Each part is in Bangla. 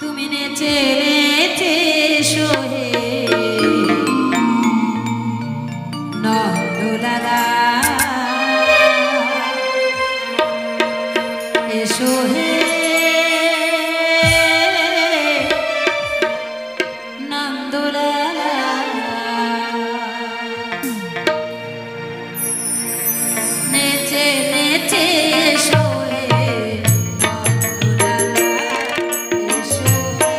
তুমি নেচে নেচে সোহে নন্দলালা এসো হে নন্দলালা নেচে নেচে সোহে নন্দলালা এসো হে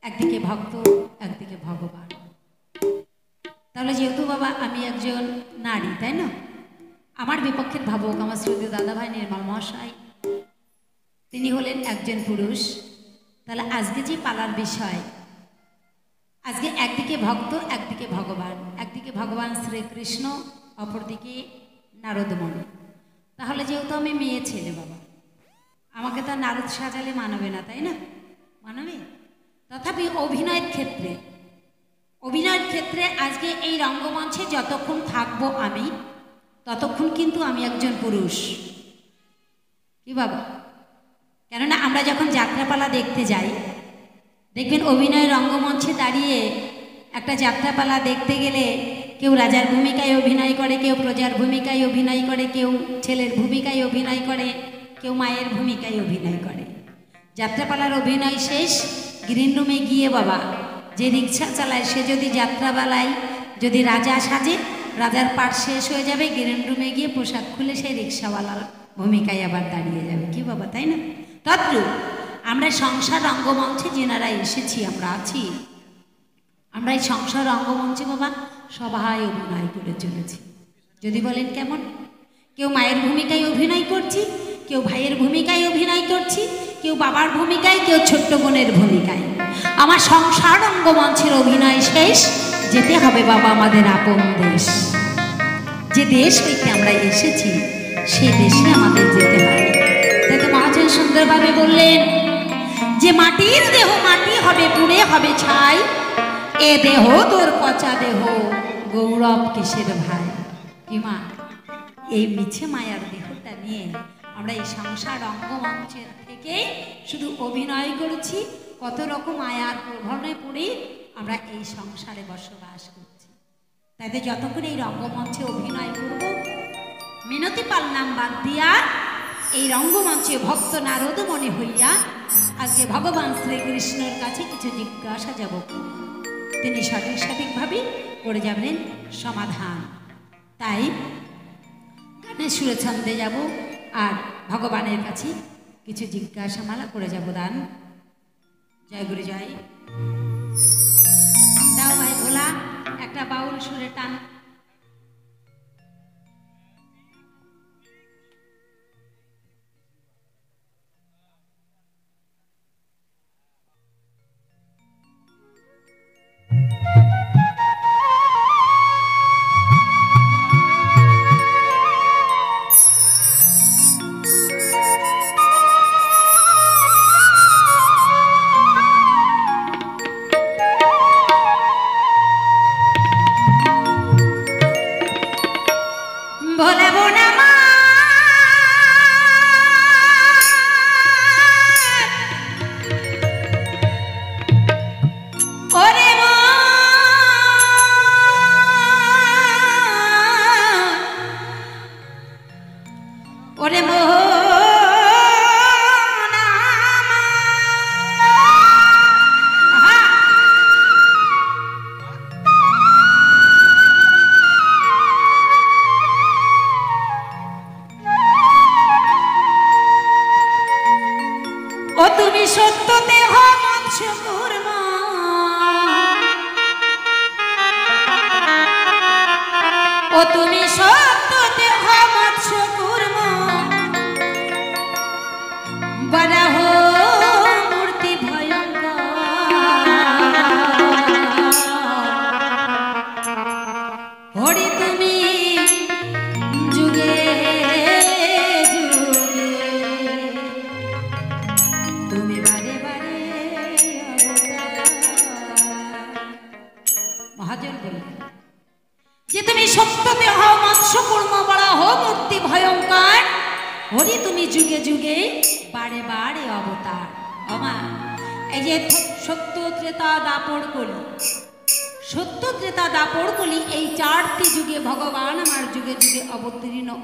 একদিকে ভক্ত, একদিকে ভগবান। তাহলে যেহেতু বাবা আমি একজন নারী, তাই না, আমার বিপক্ষের ভাবক আমার শ্রদ্ধেয় দাদাভাই নির্মল মহাশয়, তিনি হলেন একজন পুরুষ। তাহলে আজকে যে পালার বিষয়, আজকে একদিকে ভক্ত, একদিকে ভগবান, একদিকে ভগবান শ্রীকৃষ্ণ, অপরদিকে নারদমণি। তাহলে যেহেতু আমি মেয়ে ছেলে বাবা, আমাকে তো নারদ সাজালে মানবে না, তাই না, মানবে। তথাপি অভিনয়ের ক্ষেত্রে আজকে এই রঙ্গমঞ্চে যতক্ষণ থাকবো আমি, ততক্ষণ কিন্তু আমি একজন পুরুষ। কি বাবা? কেননা আমরা যখন যাত্রাপালা দেখতে যাই, দেখবেন অভিনয় রঙ্গমঞ্চে দাঁড়িয়ে একটা যাত্রাপালা দেখতে গেলে কেউ রাজার ভূমিকায় অভিনয় করে, কেউ প্রজার ভূমিকায় অভিনয় করে, কেউ ছেলের ভূমিকায় অভিনয় করে, কেউ মায়ের ভূমিকায় অভিনয় করে। যাত্রাপালার অভিনয় শেষ, গ্রিন রুমে গিয়ে বাবা যে রিক্সা চালায় সে যদি যাত্রাপালায় যদি রাজা সাজে, রাজার পাঠ শেষ হয়ে যাবে, গ্রিন রুমে গিয়ে পোশাক খুলে সেই রিক্সাওয়ালার ভূমিকায় আবার দাঁড়িয়ে যাবে। কি বাবা, তাই না? তদ্রূপ আমরা সংসার রঙ্গমঞ্চে যেনারা এসেছি, আমরা আছি, আমরা এই সংসার রঙ্গমঞ্চে বাবা সবাই অভিনয় করে চলেছি। যদি বলেন কেমন? কেউ মায়ের ভূমিকায় অভিনয় করছি, কেউ ভাইয়ের ভূমিকায় অভিনয় করছি, কেউ বাবার ভূমিকায়, কেউ ছোট্ট বোনের ভূমিকায়। আমার সংসার রঙ্গমঞ্চের অভিনয় শেষ, যেতে হবে বাবা আমাদের আপন দেশ। যে দেশ হইতে আমরা এসেছি সেই দেশে আমাদের যেতে হবে। তাই তো মহাজন সুন্দরভাবে বললেন যে মাটির দেহ মাটি হবে, পুড়ে হবে ছাই, এ দেহ তোর পচা দেহ, গৌরব কিসের ভাই। কি মা, এই মিছে মায়ার দেহটা নিয়ে আমরা এই সংসার রঙ্গমঞ্চের থেকে শুধু অভিনয় করেছি, কত রকম মায়ার প্রভাবে পড়ে আমরা এই সংসারে বসবাস করছি। তাই যতক্ষণ এই রঙ্গমঞ্চে অভিনয় করব, মিনতি পাল নাম বাদ দিয়া এই রঙ্গমঞ্চে ভক্ত নারদ মনে হইয়া আজকে ভগবান শ্রীকৃষ্ণের কাছে কিছু জিজ্ঞাসা যাব, তিনি সঠিকভাবে করে যাবেন সমাধান। তাই গানের সুরে ছন্দে যাব আর ভগবানের কাছে কিছু জিজ্ঞাসামালা করে যাব। দান জয় গুরু জয়। দাও ভাই ভোলা একটা বাউল সুরে টান।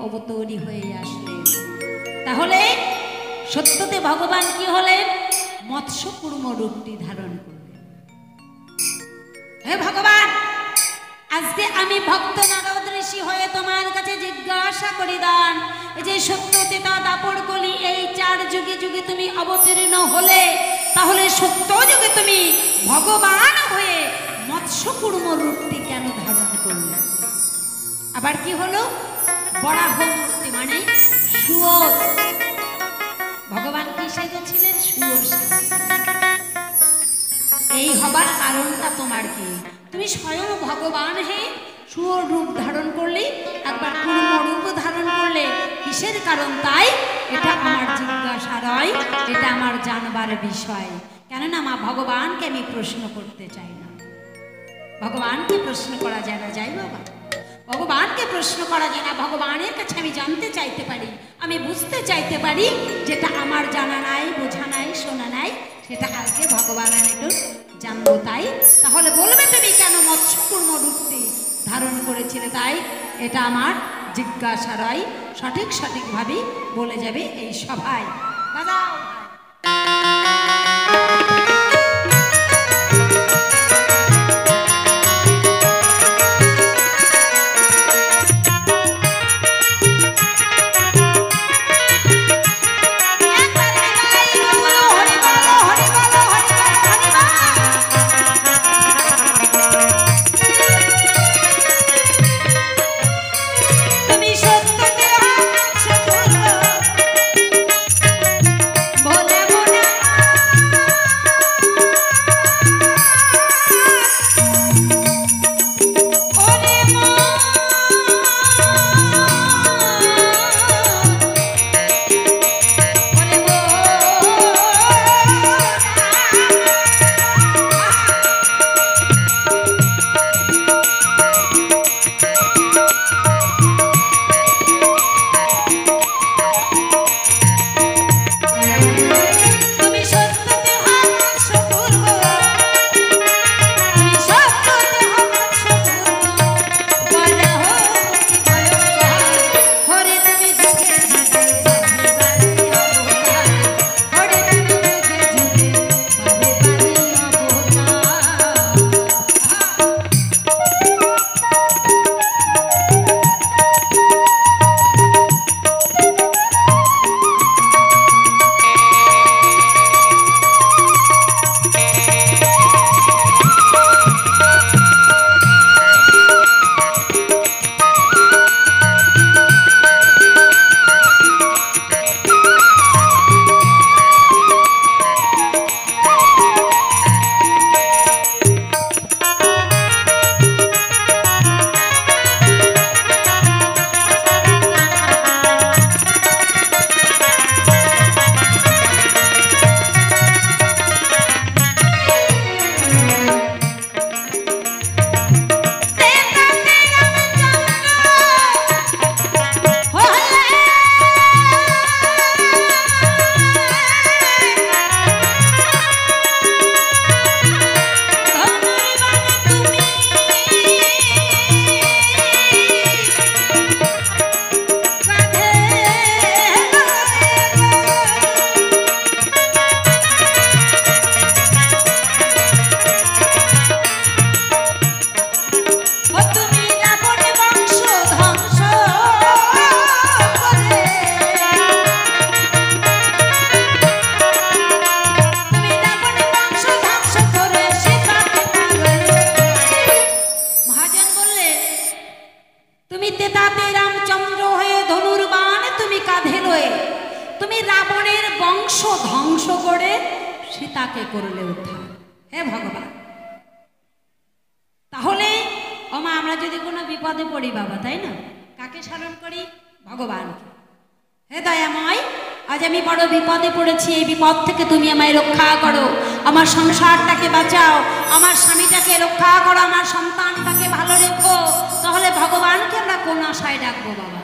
অবতরী হয়ে আসলেন। তাহলে সত্যতে ভগবান কি হলেন? মৎস্য কুর্ম রূপটি ধারণ করলেন। হে ভগবান, আজকে আমি ভক্ত নারদ ঋষি হয়ে তোমার কাছে জিজ্ঞাসা করি দান, এই যে সত্যতে দাপড় কলি এই 4 যুগে যুগে তুমি অবতীর্ণ হলে, তাহলে সত্য যুগে তুমি ভগবান হয়ে মৎস্যকূর্ম রূপটি কেন ধারণ করলে? আবার কি হলো? বরাহ মূর্তি মানে শুয়োর। ভগবান কি সেজেছিলেন? শুয়োর সেজেছিলেন। এই হবার কারণটা তোমার কি? তুমি স্বয়ং ভগবান হয়ে শুয়োর রূপ ধারণ করলে, একবার কূর্ম রূপ ধারণ করলে, কিসের কারণ? তাই এটা আমার জিজ্ঞাসা রয়, এটা আমার জানবার বিষয়। কেননা মা ভগবানকে আমি প্রশ্ন করতে চাই না। ভগবানকে প্রশ্ন করা যায় না, যাই বাবা, ভগবানকে প্রশ্ন করা যায় না। ভগবানের কাছে আমি জানতে চাইতে পারি, আমি বুঝতে চাইতে পারি, যেটা আমার জানা নাই, বোঝা নাই, শোনা নাই, সেটা আজকে ভগবান একটু জানবো। তাই তাহলে বলবে তুমি কেন মৎস্যকূর্ম রূপটি ধারণ করেছিলে? তাই এটা আমার জিজ্ঞাসা রয়, সঠিকভাবে বলে যাবে এই সভায়। দাদা সীতাকে করলে উদ্ধার। হে ভগবান, তাহলে ওমা আমরা যদি কোনো বিপদে পড়ি বাবা, তাই না, কাকে স্মরণ করি? ভগবানকে। হে দয়াময়, আজ আমি বড় বিপদে পড়েছি, এই বিপদ থেকে তুমি আমায় রক্ষা করো, আমার সংসারটাকে বাঁচাও, আমার স্বামীটাকে রক্ষা করো, আমার সন্তানটাকে ভালো রেখো। তাহলে ভগবানকে আমরা কোন আশায় ডাকবো বাবা?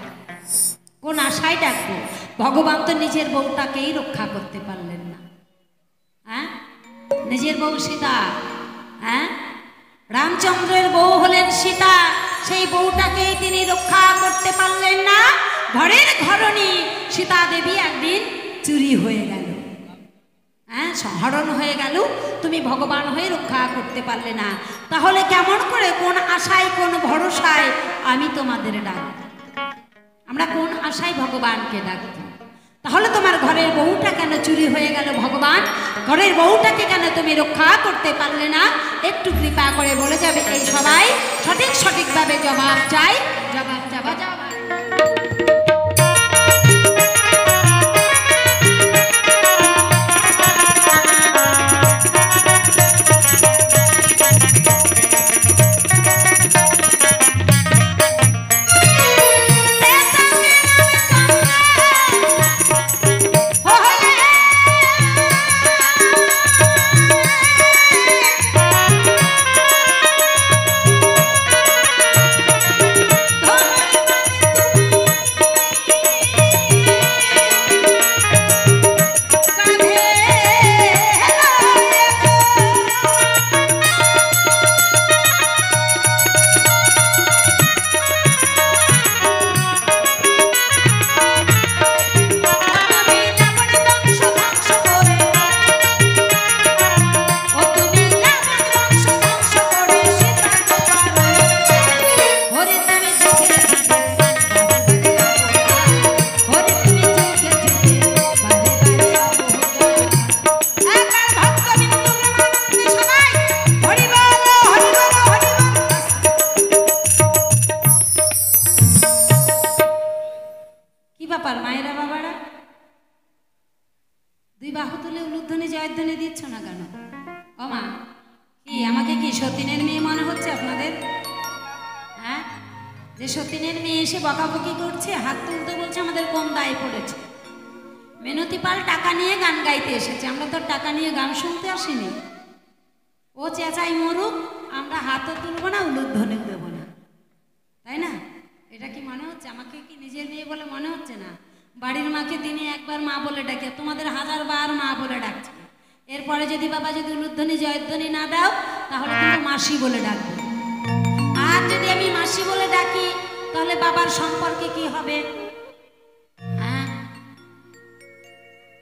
কোন আশায় ডাকবো? ভগবান তো নিজের বউটাকেই রক্ষা করতে পারলেন না। হ্যাঁ, নিজের বউ সীতা, হ্যাঁ, রামচন্দ্রের বউ হলেন সীতা, সেই বউটাকেই তিনি রক্ষা করতে পারলেন না। ঘরের ঘরণী সীতা দেবী একদিন চুরি হয়ে গেল, হ্যাঁ, সংহরণ হয়ে গেল, তুমি ভগবান হয়ে রক্ষা করতে পারলে না। তাহলে কেমন করে, কোন আশায়, কোন ভরসায় আমি তোমাদের ডাকব? আমরা কোন আশায় ভগবানকে ডাকব? তাহলে তোমার ঘরের বউটা কেন চুরি হয়ে গেল ভগবান? ঘরের বউটাকে কেন তুমি রক্ষা করতে পারলে না? একটু কৃপা করে বলে যাবে, এই সবাই সঠিকভাবে জবাব চাই, জবাব চাবা যাবা।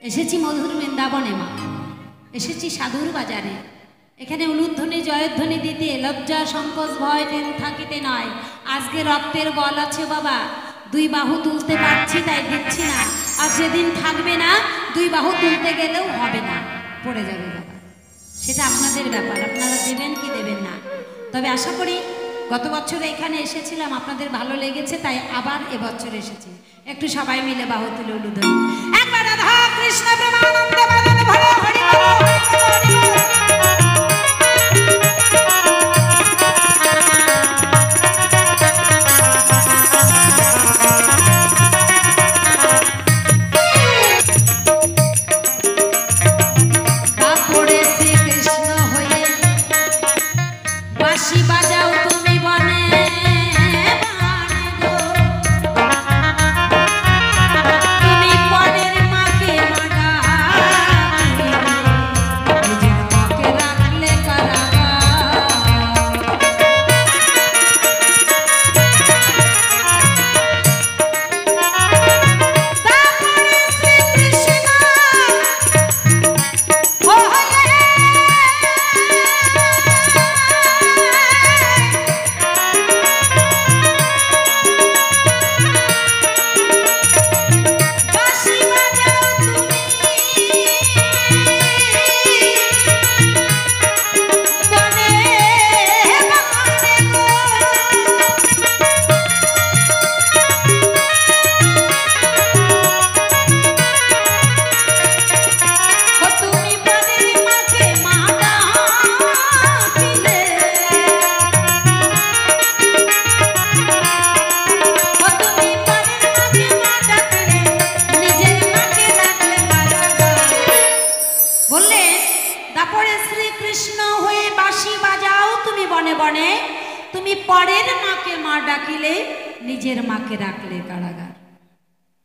এসেছি মধুর বৃন্দাবনে মা, এসেছি সাধুর বাজারে। এখানে উলুধ্বনি জয়ধ্বনি দিতে লজ্জা সংকোচ ভয় থাকিতে নয়। আজকে রক্তের বল আছে বাবা, দুই বাহু তুলতে পারছি তাই দিচ্ছি না, আর যেদিন থাকবে না দুই বাহু তুলতে গেলেও হবে না, পড়ে যাবে বাবা। সেটা আপনাদের ব্যাপার, আপনারা দেবেন কি দেবেন না। তবে আশা করি গত বছর এখানে এসেছিলাম, আপনাদের ভালো লেগেছে, তাই আবার এবছর এসেছি। একটু সবাই মিলে বাহু তুলে উলুধ্বনি একবার রাধা কৃষ্ণ প্রেমানন্দে বলেন হরি হরি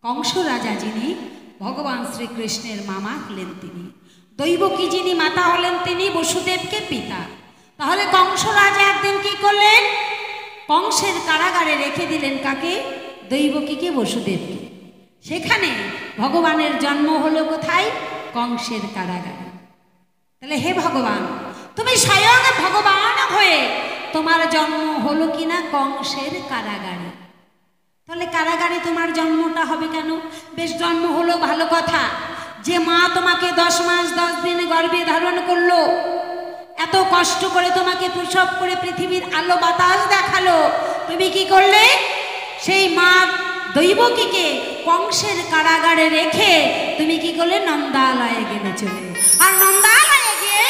कंस राजा जिनी भगवान श्रीकृष्णेर मामा हलेन तिनी दैवकी जिनी माता हलेन तिनी वसुदेव के पिता। ताहले कंस राजा एकदिन कि करलेन कंसेर कारागारे रेखे दिलेन काके दैवकी के वसुदेव के। सेखाने भगवानेर जन्म हलो कोथाय कंसेर कारागारे। ताहले हे भगवान तुमी स्वयं भगवान हये तोमार जन्म हलो किना कंसेर कारागारे। তাহলে কারাগারে তোমার জন্মটা হবে কেন? বেশ, জন্ম হলো ভালো কথা, যে মা তোমাকে 10 মাস 10 দিন গর্ভে ধারণ করলো, এত কষ্ট করে তোমাকে প্রসব করে পৃথিবীর আলো বাতাস দেখালো, তুমি কি করলে? সেই মা দৈবকীকে কংসের কারাগারে রেখে তুমি কি করলে? নন্দালয়ে গেলে চলে। আর নন্দালয়ে গিয়ে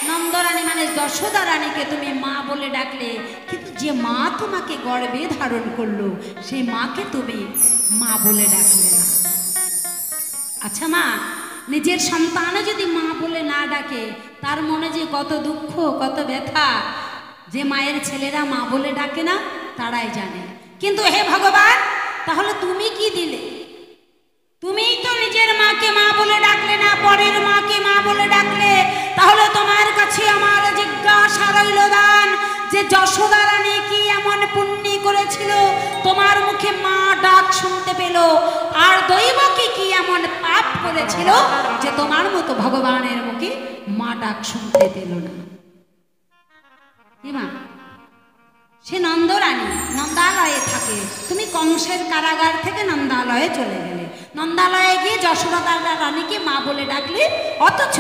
নন্দরানী মানে যশোদা রানীকে তুমি মা বলে ডাকলে, কিন্তু যে মা তোমাকে গর্ভে ধারণ করলো সেই মাকে তুমি মা বলে ডাকলে না। আচ্ছা মা, নিজের সন্তানও যদি মা বলে না ডাকে, তার মনে যে কত দুঃখ কত ব্যথা, যে মায়ের ছেলেরা মা বলে ডাকে না তারাই জানে। কিন্তু হে ভগবান, তাহলে তুমি কি দিলে? তুমিই তো নিজের মাকে মা বলে ডাকলে না, পরের মাকে মা বলে ডাকলে। তাহলে তোমার কাছে আমার জিজ্ঞাসা রইল দান, যে যশোদা রানী কি এমন পুণ্য করেছিল তোমার মুখে মা ডাক শুনতে পেল? আর দৈবকী কি এমন পাপ করেছিল যে তোমার মতো ভগবানের মুখে মা ডাক শুনতে পেল না? মা, সে নন্দরানী নন্দালয়ে থাকে, তুমি কংসের কারাগার থেকে নন্দালয়ে চলে গেলে। নন্দালয়ে গিয়ে যশোদা রানীকে মা বলে ডাকলে, অথচ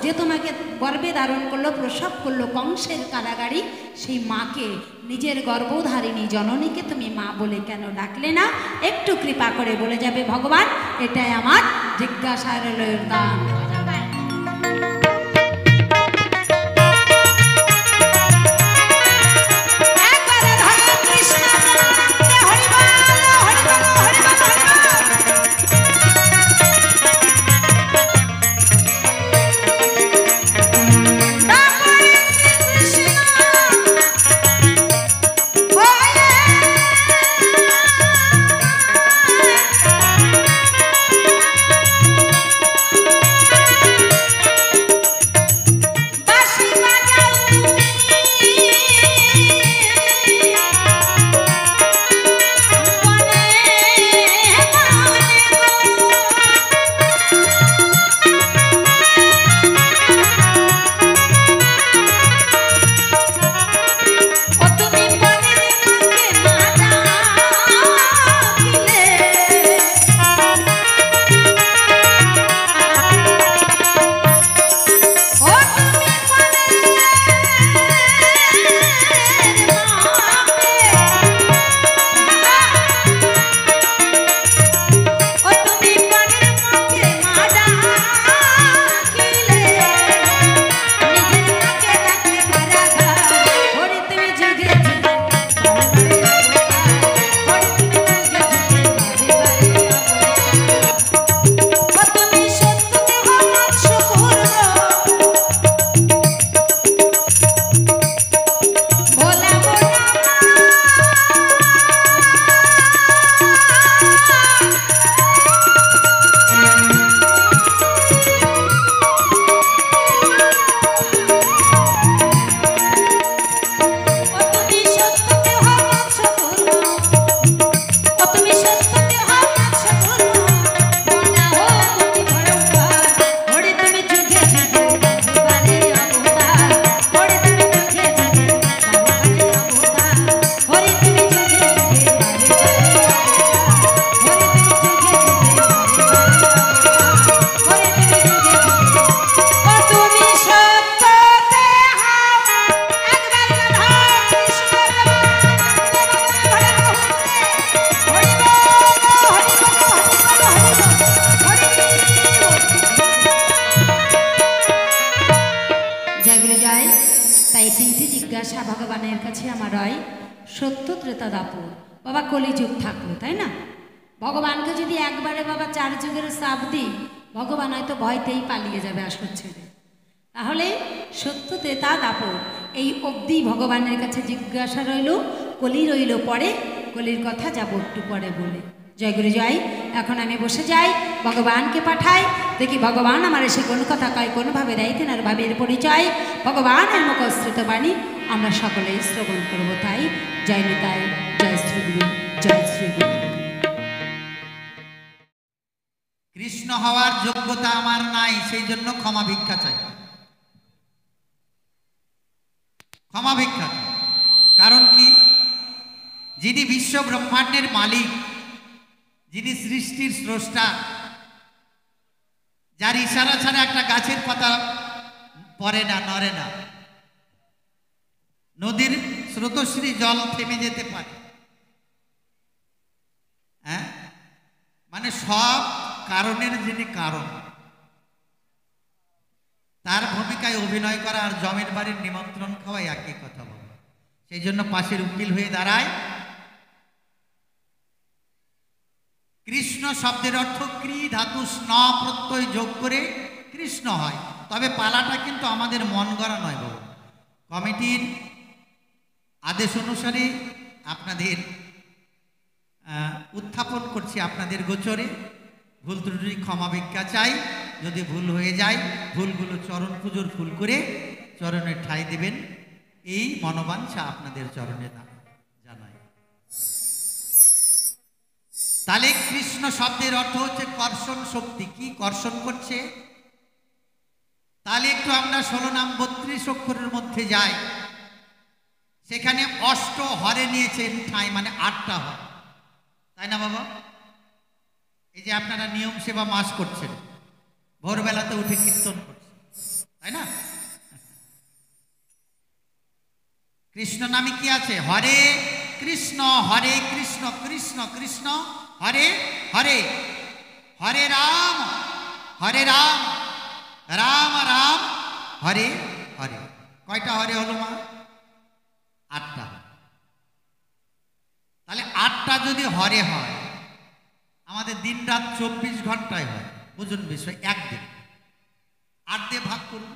যে তোমাকে গর্ভে ধারণ করলো প্রসব করলো কংসের কারাগারি, সেই মাকে, নিজের গর্ভধারিণী জননীকে তুমি মা বলে কেন ডাকলে না? একটু কৃপা করে বলে যাবে ভগবান, এটাই আমার জিজ্ঞাসার দান। সত্য ত্রেতা দাপর, বাবা কলিযুগ থাকলো, তাই না? ভগবানকে যদি একবারে বাবা 4 যুগের চাপ দিই, ভগবান হয়তো ভয়তেই পালিয়ে যাবে আসর ছেড়ে। তাহলে সত্য ত্রেতা দাপর এই অবধি ভগবানের কাছে জিজ্ঞাসা রইল, কলি রইল পরে, কলির কথা যাব একটু পরে বলে। জয় গুরু জয়। এখন আমি বসে যাই, ভগবানকে পাঠাই, দেখি ভগবান আমার এসে কোন কথা কয়, কোনভাবে দেয় তেনার ভাবের পরিচয়। ভগবানের মুখশ্রিত বাণী আমরা সকলেই শ্রবণ করবো। তাই জয় নিতাই, জয় শ্রী গুরু, জয় শ্রী গুরু। কৃষ্ণ হওয়ার যোগ্যতা আমার নাই, সেই জন্য ক্ষমা ভিক্ষা চাই, ক্ষমা ভিক্ষা। কারণ কি? যিনি বিশ্ব ব্রহ্মাণ্ডের মালিক, যিনি সৃষ্টির স্রষ্টা, যার ইশারা ছাড়া একটা গাছের পাতা পড়ে না, নড়ে না, নদীর স্রোতস্বিনী জল থেমে যেতে পারে, হ্যাঁ, মানে সব কারণের যিনি কারণ, তার ভূমিকায় অভিনয় করা আর জমের বাড়ির নিমন্ত্রণ খাওয়াই একই কথা বলে। সেই জন্য পাশের উকিল হয়ে দাঁড়ায়। কৃষ্ণ শব্দের অর্থ ক্রি ধাতু স্ন প্রত্যয় যোগ করে কৃষ্ণ হয়। তবে পালাটা কিন্তু আমাদের মন গড়া নয় বাবু, কমিটির আদেশ অনুসারে আপনাদের উত্থাপন করছি আপনাদের গোচরে। ভুল ত্রুটি ক্ষমা ভিক্ষা চাই। যদি ভুল হয়ে যায়, ভুলগুলো চরণ পুজোর ফুল করে চরণে ঠাঁই দেবেন, এই মনোবাঞ্ছা আপনাদের চরণে জানাই। তাহলে কৃষ্ণ শব্দের অর্থ হচ্ছে কর্ষণ শক্তি। কি কর্ষণ করছে? তাহলে একটু আমরা 16 নাম 32 অক্ষরের মধ্যে যাই। সেখানে অষ্ট হরে নিয়েছেন ঠাঁই, মানে 8টা হর, তাই না বাবা? এই যে আপনারা নিয়ম সেবা মাস করছেন, ভোরবেলাতে উঠে কীর্তন করছেন, তাই না? কৃষ্ণ নামে কি আছে? হরে কৃষ্ণ কৃষ্ণ কৃষ্ণ হরে হরে, হরে রাম রাম রাম হরে হরে। কয়টা হরে হলো মা? 8টা। তাহলে 8টা যদি হরে হয়, আমাদের দিন রাত 24 ঘন্টায় হয়। বুঝুন বিষয়, একদিন 8 দিয়ে ভাগ করুন,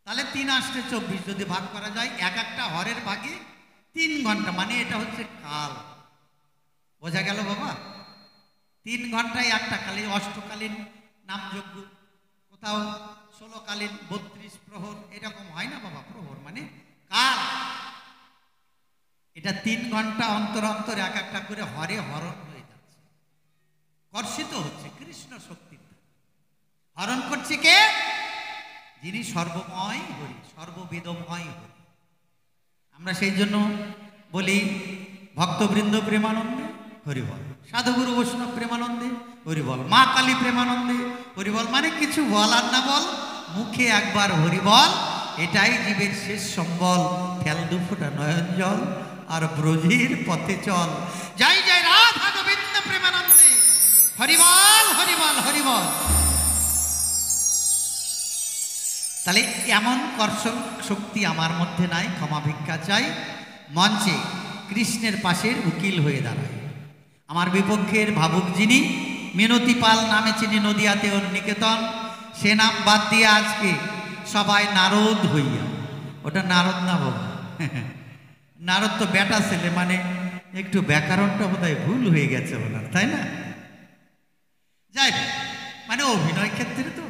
তাহলে 3 আসতে 24 যদি ভাগ করা যায়, এক একটা হরের ভাগে 3 ঘন্টা, মানে এটা হচ্ছে কাল। বোঝা গেল বাবা? 3 ঘন্টায় একটা কালীন, অষ্টকালীন নামযজ্ঞ, কোথাও 16কালীন 32 প্রহর, এরকম হয় না বাবা? প্রহর মানে কাল। এটা 3 ঘন্টা অন্তর অন্তর এক একটা করে হরে হরণ হয়ে যাচ্ছে, কর্ষিত হচ্ছে কৃষ্ণ শক্তি। হরণ করছে কে? যিনি সর্বময় হরি, সর্ববেদময় হরি। আমরা সেই জন্য বলি ভক্তবৃন্দ প্রেমানন্দে হরিবল, সাধুগুরু বৈষ্ণব প্রেমানন্দে হরিবল, মা কালী প্রেমানন্দে হরিবল। মানে কিছু বলার না বল, মুখে একবার হরিবল, এটাই জীবের শেষ সম্বল। ফেল দুফোটা নয়ন জল আর ব্রজের পথে চল। জয় জয় রাধা গোবিন্দ প্রেমানন্দে হরিবল হরিবল হরিবল। তাহলে এমন কর্ষণ শক্তি আমার মধ্যে নাই, ক্ষমা ভিক্ষা চাই। মঞ্চে কৃষ্ণের পাশের উকিল হয়ে দাঁড়ায়। আমার বিপক্ষের ভাবুক যিনি, মিনতি পাল নামে চিনি নদিয়াতে ওর নিকেতন। সে নাম বাদ দিয়ে আজকে সবাই নারদ হইয়া, ওটা নারদ না বাবা, নারদ তো বেটা ছেলে, মানে একটু ব্যাকরণটা বোধহয় ভুল হয়ে গেছে ওনার, তাই না? যাই মানে অভিনয় ক্ষেত্রে তো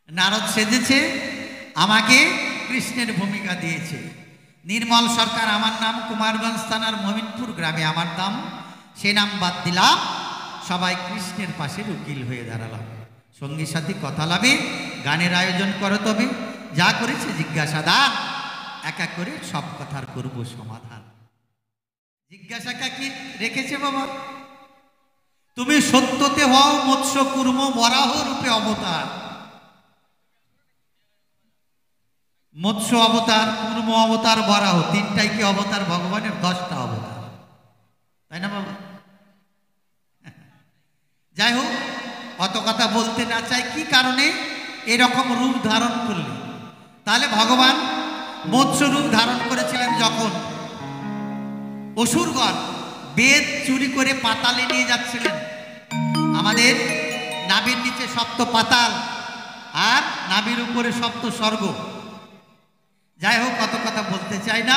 নারদ সেজেছে, আমাকে কৃষ্ণের ভূমিকা দিয়েছে। নির্মল সরকার আমার নাম, কুমারগঞ্জ থানার মমিনপুর গ্রামে আমার নাম। সে নাম বাদ দিলাম, সবাই কৃষ্ণের পাশের উকিল হয়ে দাঁড়ালাম। সঙ্গী সাথী কথা লাভে গানের আয়োজন করো, তবে যা করেছে জিজ্ঞাসাদান, এক এক করে সব কথার করব সমাধান। জিজ্ঞাসাটা কি রেখেছে বাবা? তুমি সত্যতে হও মৎস্য কুর্ম বরাহ রূপে অবতার। মৎস্য অবতার, কুর্ম অবতার, বরাহ, তিনটাই কি অবতার ভগবানের? 10টা অবতার, তাই না বাবা? যাই হোক, অত কথা বলতে না চাই। কি কারণে এরকম রূপ ধারণ করলে? তাহলে ভগবান মৎস্য রূপ ধারণ করেছিলেন যখন অসুরগণ বেদ চুরি করে পাতালে নিয়ে যাচ্ছিলেন। আমাদের নাভির নিচে সপ্ত পাতাল আর নাভির উপরে সপ্ত স্বর্গ। যাই হোক, কত কথা বলতে চাই না,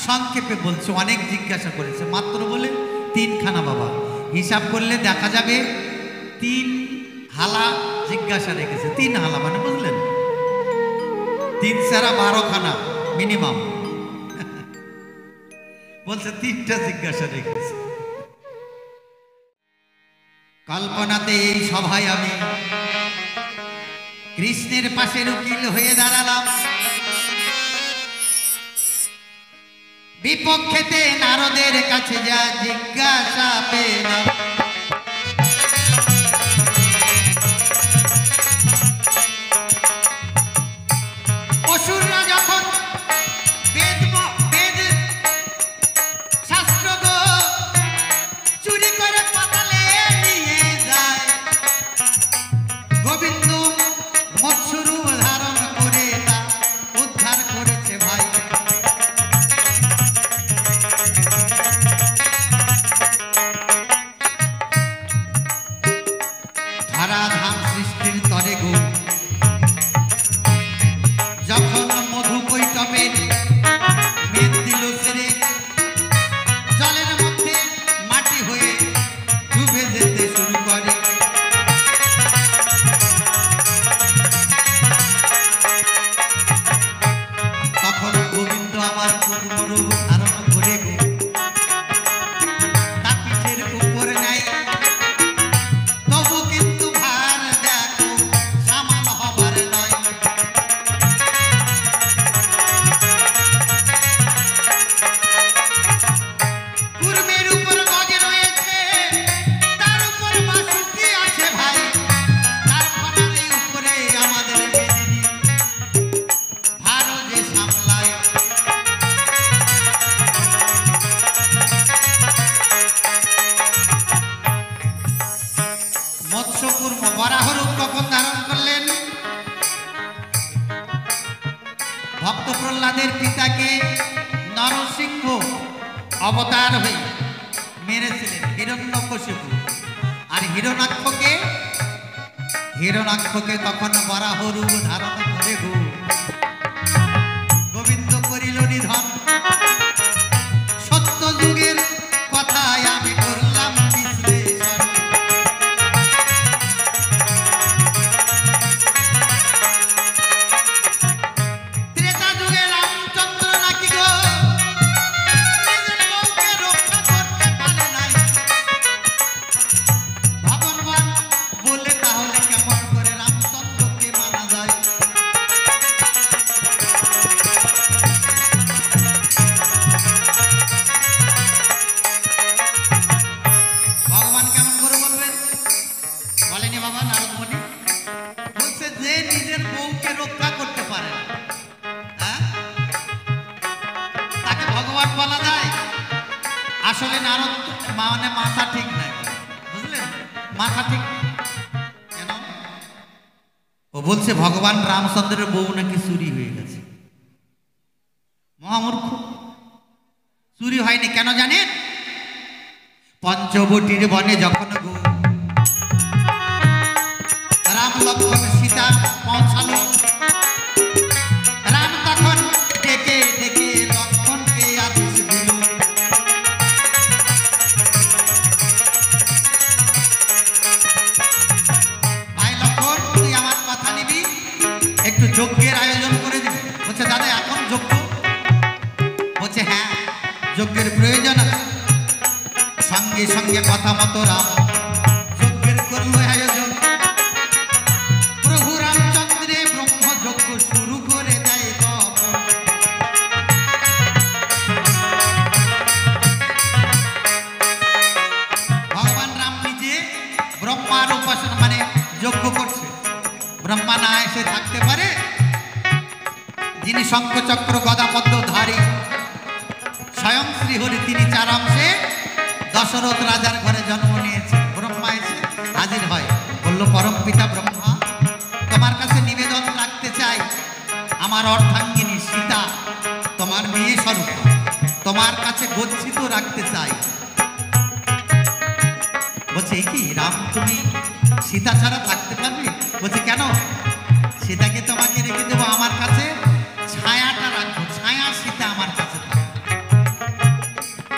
সংক্ষেপে বলছে। অনেক জিজ্ঞাসা করেছে, মাত্র বলে 3খানা বাবা, হিসাব করলে দেখা যাবে 3 হালা জিজ্ঞাসা রেখেছে। 3 হালা মানে বুঝলেন, 3 সারা 12খানা মিনিমাম। বলছে 3টা জিজ্ঞাসা রেখেছে। কল্পনাতে এই সভায় আমি কৃষ্ণের পাশের উকিল হয়ে দাঁড়ালাম। বিপক্ষেতে নারদের কাছে যা জিজ্ঞাসা পেলাম, অসুররা যখন বেদ শাস্ত্র গো চুরি করে পাতালে নিয়ে যায়, গোবিন্দ মৎস্যরূপ ধারণ করে তা উদ্ধার করেছে ভাই। ধরাধাম সৃষ্টির তরে গো যখন মধু কৈটবের মেদ দিল সেরে, জলের মধ্যে মাটি হয়ে ডুবে যেতে শুরু করে। তখন গোবিন্দ আমার পূর্ণরূপ ধারণ করে গো তা পিঠের উপর নেয়, তবু কিন্তু ভার দেখো সামাল হবার নয়। কুর্মের উপর গজ রয়েছে, তার উপর বাসুকি আছে ভাই, তার ফনারের উপরে আমাদের মেদিনী ভারও যে সামলায়। মৎস্যকূর্ম বরাহরূপ কখন ধারণ করলেন? ভক্ত প্রহ্লাদের পিতাকে নরসিংহ অবতার হয়ে মেরেছিলেন হিরণ্যকশিপু, আর হিরণাক্ষকে তখন বরাহরূপ ধারণ করে গো গোবিন্দ করিল নিধন। সত্য যুগের কথায় আমি করলাম বিশ্লেষণ, ত্রেতা যুগে রামচন্দ্র নাকি গো নিজের বউকে রক্ষা করতে পারে নাই। ভগবান বলে তাহলে কেমন করে রামচন্দ্রকে মানা যায়? ভগবান কেমন করে বলবেন? বলেনি বাবা নারদ মুনি? বলছে যে নিজের বউকে রক্ষা করতে পারে না, হ্যাঁ, তাকে ভগবান বলা যায়? আসলে নারদ মানে মাথা ঠিক নাই, বুঝলেন? মাথা ঠিক কেন? ও বলছে ভগবান রামচন্দ্রের বউ নাকি চুরি হয়ে গেছে। মহামূর্খ, চুরি হয়নি। কেন জানেন? পঞ্চবটির বনে যখন গো রাম লক্ষ্মণ সীতা পৌঁছালো, রাম তখন ডেকে ডেকে লক্ষ্মণকে আদেশ দিল, ভাই লক্ষ্মণ তুই আমার কথা নিবি, একটু যজ্ঞের আয়োজন করে দিবি। বলছে দাদা এখন যজ্ঞ? বলছে হ্যাঁ যজ্ঞের প্রয়োজন আছে। সঙ্গে সঙ্গে কথা মতো রাম যজ্ঞের করলো আয়োজন। প্রভু রামচন্দ্রে ব্রহ্মযজ্ঞ শুরু করে দেয় তখন। ভগবান রাম নিজে ব্রহ্মার উপাসনা মানে যজ্ঞ করছে। ব্রহ্মা না এসে থাকতে পারে? যিনি শঙ্খচক্র গদাপদ্ম ধারী স্বয়ং শ্রীহরি, তিনি চার অংশে দশরথ রাজার ঘরে জন্ম নিয়েছে। ব্রহ্মা এসে হাজির হয়, বলল পরম পিতা ব্রহ্মা তোমার কাছে নিবেদন রাখতে চাই, আমার অর্ধাঙ্গিনী সীতা তোমার মেয়ে স্বরূপ তোমার কাছে গচ্ছিত রাখতে চাই। বলছে কি রাম তুমি সীতা ছাড়া থাকতে পারবে? বলছে কেন? সীতাকে তোমাকে রেখে দেবো, আমার কাছে ছায়াটা রাখবো, ছায়া সীতা আমার কাছে থাকবে,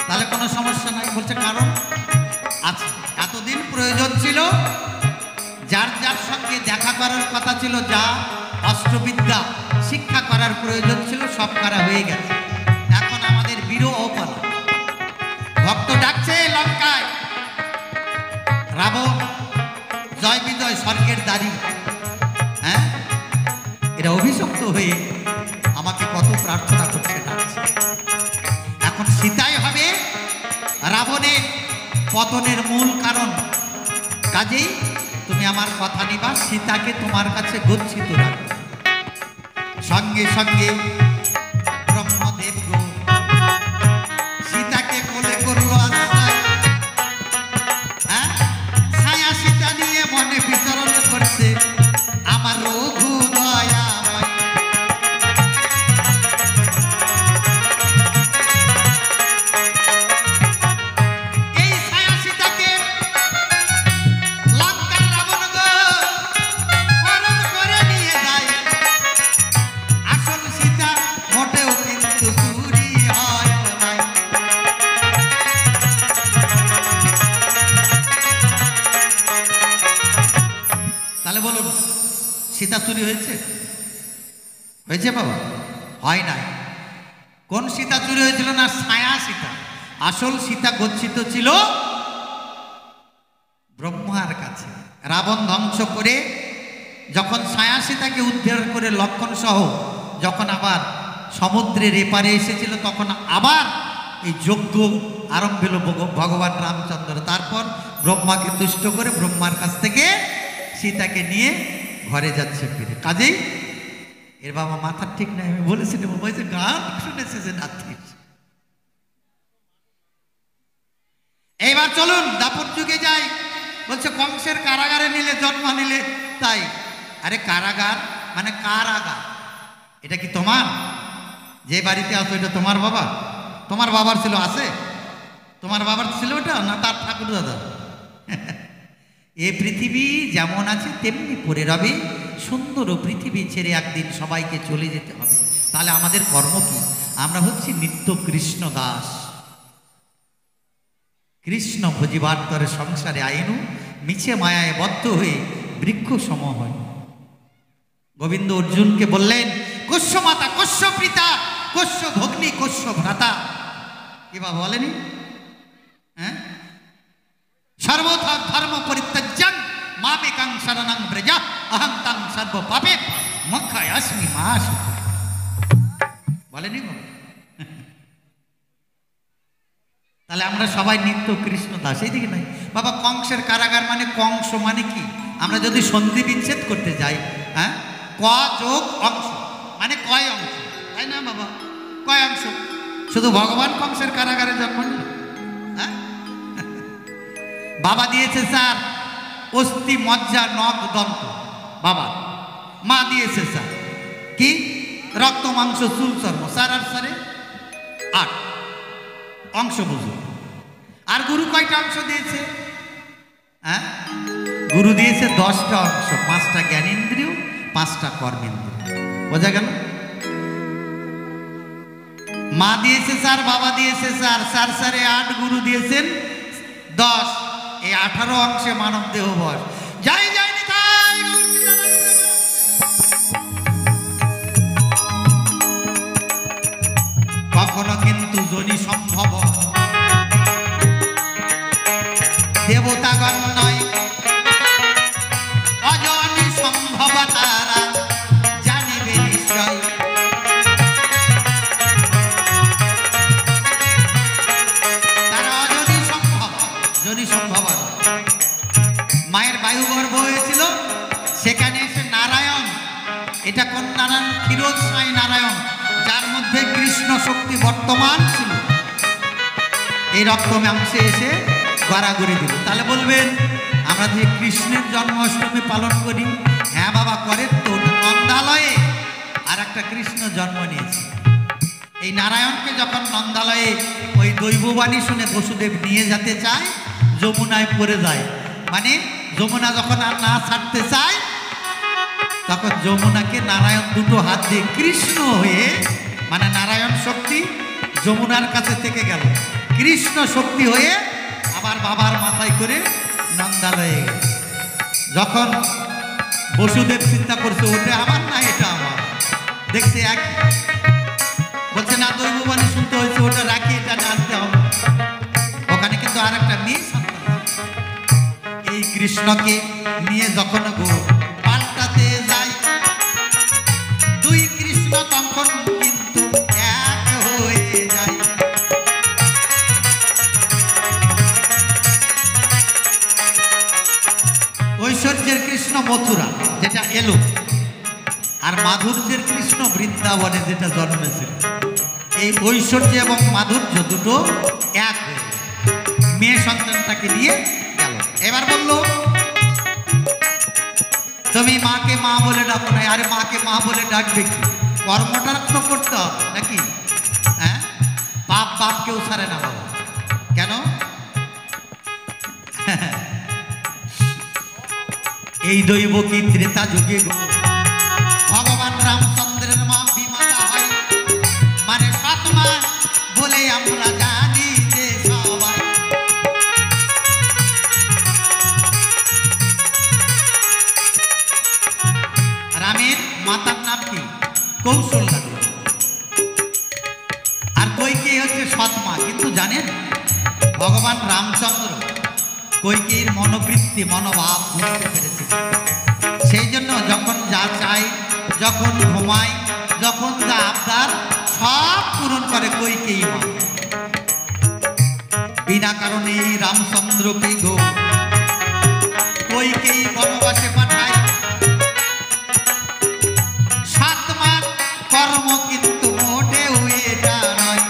তাহলে কোনো সমস্যা নাই। বলছে কারণ আচ্ছা এতদিন প্রয়োজন ছিল যার যার সঙ্গে দেখা করার কথা ছিল, যা অস্ত্রবিদ্যা শিক্ষা করার প্রয়োজন ছিল সব করা হয়ে গেছে। এখন আমাদের বিরহ পালা, ভক্ত ডাকছে লঙ্কায়, রাবণ জয় বিজয় স্বর্গের দাড়ি, হ্যাঁ এরা অভিশপ্ত হয়ে আমাকে কত প্রার্থনা করছে, ডাকছে। এখন পতনের মূল কারণ। কাজেই তুমি আমার কথা নিবা, সীতাকে তোমার কাছে গচ্ছিত রাখো। সঙ্গে সঙ্গে ব্রহ্মদেব গো সীতাকে কোলে করলো আশ্রয়। ছায়া সীতা নিয়ে মনে বিচরণ করছে আমার রঘু দয়াময়। এই ছায়া সীতাকে লঙ্কার রাবণ গো হরণ করে নিয়ে যায়। আসল সীতা মোটেও কিন্তু চুরি হয় নাই। তাহলে বলুন সীতা চুরি হয়েছে? হয়েছে বাবা? হয় নাই। কোন সীতা চুরি হয়েছিল? না, ছায়া সীতা। আসল সীতা গচ্ছিত ছিল ব্রহ্মার কাছে। রাবণ ধ্বংস করে যখন ছায়া সীতাকে উদ্ধার করে লক্ষণ সহ যখন আবার সমুদ্রের এপারে এসেছিল, তখন আবার এই যজ্ঞ আরম্ভ হলো ভগবান রামচন্দ্র। তারপর ব্রহ্মাকে তুষ্ট করে ব্রহ্মার কাছ থেকে সীতাকে নিয়ে ঘরে যাচ্ছে ফিরে। কাজেই এর বাবা মাথার ঠিক নাই। আমি বলেছিলাম বলছে গান শুনেছে যে নাথি। এইবার চলুন দাপর যুগে যাই। বলছে কংসের কারাগারে নিলে জন্ম নিলে তাই। আরে কারাগার মানে কারাগার। এটা কি তোমার? যে বাড়িতে আসো এটা তোমার বাবা? তোমার বাবার ছিল? আছে? তোমার বাবার ছিল ওটা? না তার ঠাকুর দাদা? এ পৃথিবী যেমন আছে তেমনি পড়ে রবে। সুন্দর পৃথিবী ছেড়ে একদিন সবাইকে চলে যেতে হবে। তাহলে আমাদের কর্ম কি? আমরা হচ্ছি নিত্য কৃষ্ণ দাস। কৃষ্ণ ভজিবার তরে সংসারে আইনু, মিছে মায়ায় বদ্ধ হয়ে বৃক্ষ সম হয়। গোবিন্দ অর্জুনকে বললেন কস্য মাতা কস্য পিতা কস্য ভগ্নি কস্য ভ্রাতা। এবার বলেনি? হ্যাঁ, সর্বথা ধর্ম পরিত্যাজ্যং মামেকাং শরণং ব্রজ অহং তং সর্ব পাপে মোক্ষায় अस्मि মা শুচি। বলেনি গো? তাহলে আমরা সবাই নিত্য কৃষ্ণ দাস। এই দিকে নাই বাবা। কংসের কারাগার মানে কংস মানে কি? আমরা যদি সন্ধি বিচ্ছেদ করতে যাই, হ্যাঁ, ক যোগ অংশ মানে কয় অংশ, তাই না বাবা? কয় অংশ? শুধু ভগবান কংসের কারাগারে জন্ম নিল? হ্যাঁ, বাবা দিয়েছে স্যার অস্থি মজ্জা নখ দন্ত বাবা। মা দিয়েছে স্যার কি? রক্ত মাংস চুল চর্ম। স্যার আর স্যারে 8 অংশ বুঝুন। আর গুরু কয়টা অংশ দিয়েছে? হ্যাঁ, গুরু দিয়েছে 10টা অংশ। 5টা জ্ঞানেন্দ্রিয়, 5টা কর্মেন্দ্রিয়। বোঝা গেল? মা দিয়েছে স্যার, বাবা দিয়েছে স্যার, স্যার স্যারে 8, গুরু দিয়েছেন 10। এই 18 অংশে মানব দেহ বস। যাই যাই নিতাই কখনো কিন্তু জনি সম্ভব দেবতাগণ নয়, অজনি সম্ভব তারা জানিবে নিশ্চয়। তারা অজনি সম্ভব, জনি সম্ভব। মায়ের বায়ু গর্ভ হয়েছিল, সেখানে এসে নারায়ণ, এটা কোন নারায়ণ? ক্ষীরোদ সাই নারায়ণ, যার মধ্যে কৃষ্ণ শক্তি বর্তমান ছিল, এই রক্ত মাংসে এসে গড়াগড়ি দিল। তাহলে বলবেন আমরা যে কৃষ্ণের জন্মাষ্টমী পালন করি, হ্যাঁ বাবা করে তো। নন্দালয়ে আর একটা কৃষ্ণ জন্ম নিয়েছে। এই নারায়ণকে যখন নন্দালয়ে ওই দৈববাণী শুনে বসুদেব নিয়ে যেতে চায়, যমুনায় পড়ে যায়। মানে যমুনা যখন আর না ছাড়তে চায়, তখন যমুনাকে নারায়ণ দুটো হাত দিয়ে কৃষ্ণ হয়ে, মানে নারায়ণ শক্তি যমুনার কাছে থেকে গেল, কৃষ্ণ শক্তি হয়ে আবার বাবার মাথায় করে নন্দালয়ে গেল। যখন বসুদেব চিন্তা করছে ওটা আমার না এটা আমার, দেখছে এক, বলছে না দৈববাণী শুনতে হয়েছে, ওটা রাখি, এটা জানতে হবে। ওখানে কিন্তু আর একটা মেয়ে সন্তান, এই কৃষ্ণকে নিয়ে যখন পাল্টাতে যায়, দুই কৃষ্ণ তখন কিন্তু এক হয়ে যায়। মথুরা যেটা এলো, আর মাধুর্যের কৃষ্ণ বৃন্দাবনে যেটা জন্মেছিল। এই ঐশ্বর্য এবং মাধুর্য দুটো এক হয়ে মেয়ে সন্তানটাকে নিয়ে গেল। এবার বলল, তুমি মাকে মা বলে ডাকো না। আরে মাকে মা বলে ডাকবে কি? কর্মটা তো করতে হবে নাকি? হ্যাঁ, বাপ বাপ কেউ ছাড়ে না বাবা। কেন? এই দৈব কি ত্রেতা যুগে গো ভগবান রামচন্দ্রের মা বিমাতা হয়, মানে সৎ মা বলে আমরা জানি যে সবাই। রামের মাতার নাম কি? কৌশল্যা দেবী। আর কইকেয়ী হচ্ছে সৎ মা। কিন্তু জানেন ভগবান রামচন্দ্র কইকেয়ীর মনোবৃত্তি মনোভাব বুঝতে পেরেছে। সেই জন্য যখন যা চাই, যখন ঘুমায়, যখন যা আবদার সব পূরণ করে কইকেয়ী মা। বিনা কারণে রামচন্দ্রকে গো কইকেয়ী বনবাসে পাঠায়। সাত মাস কর্ম কিন্তু মোটেও এটা নয়।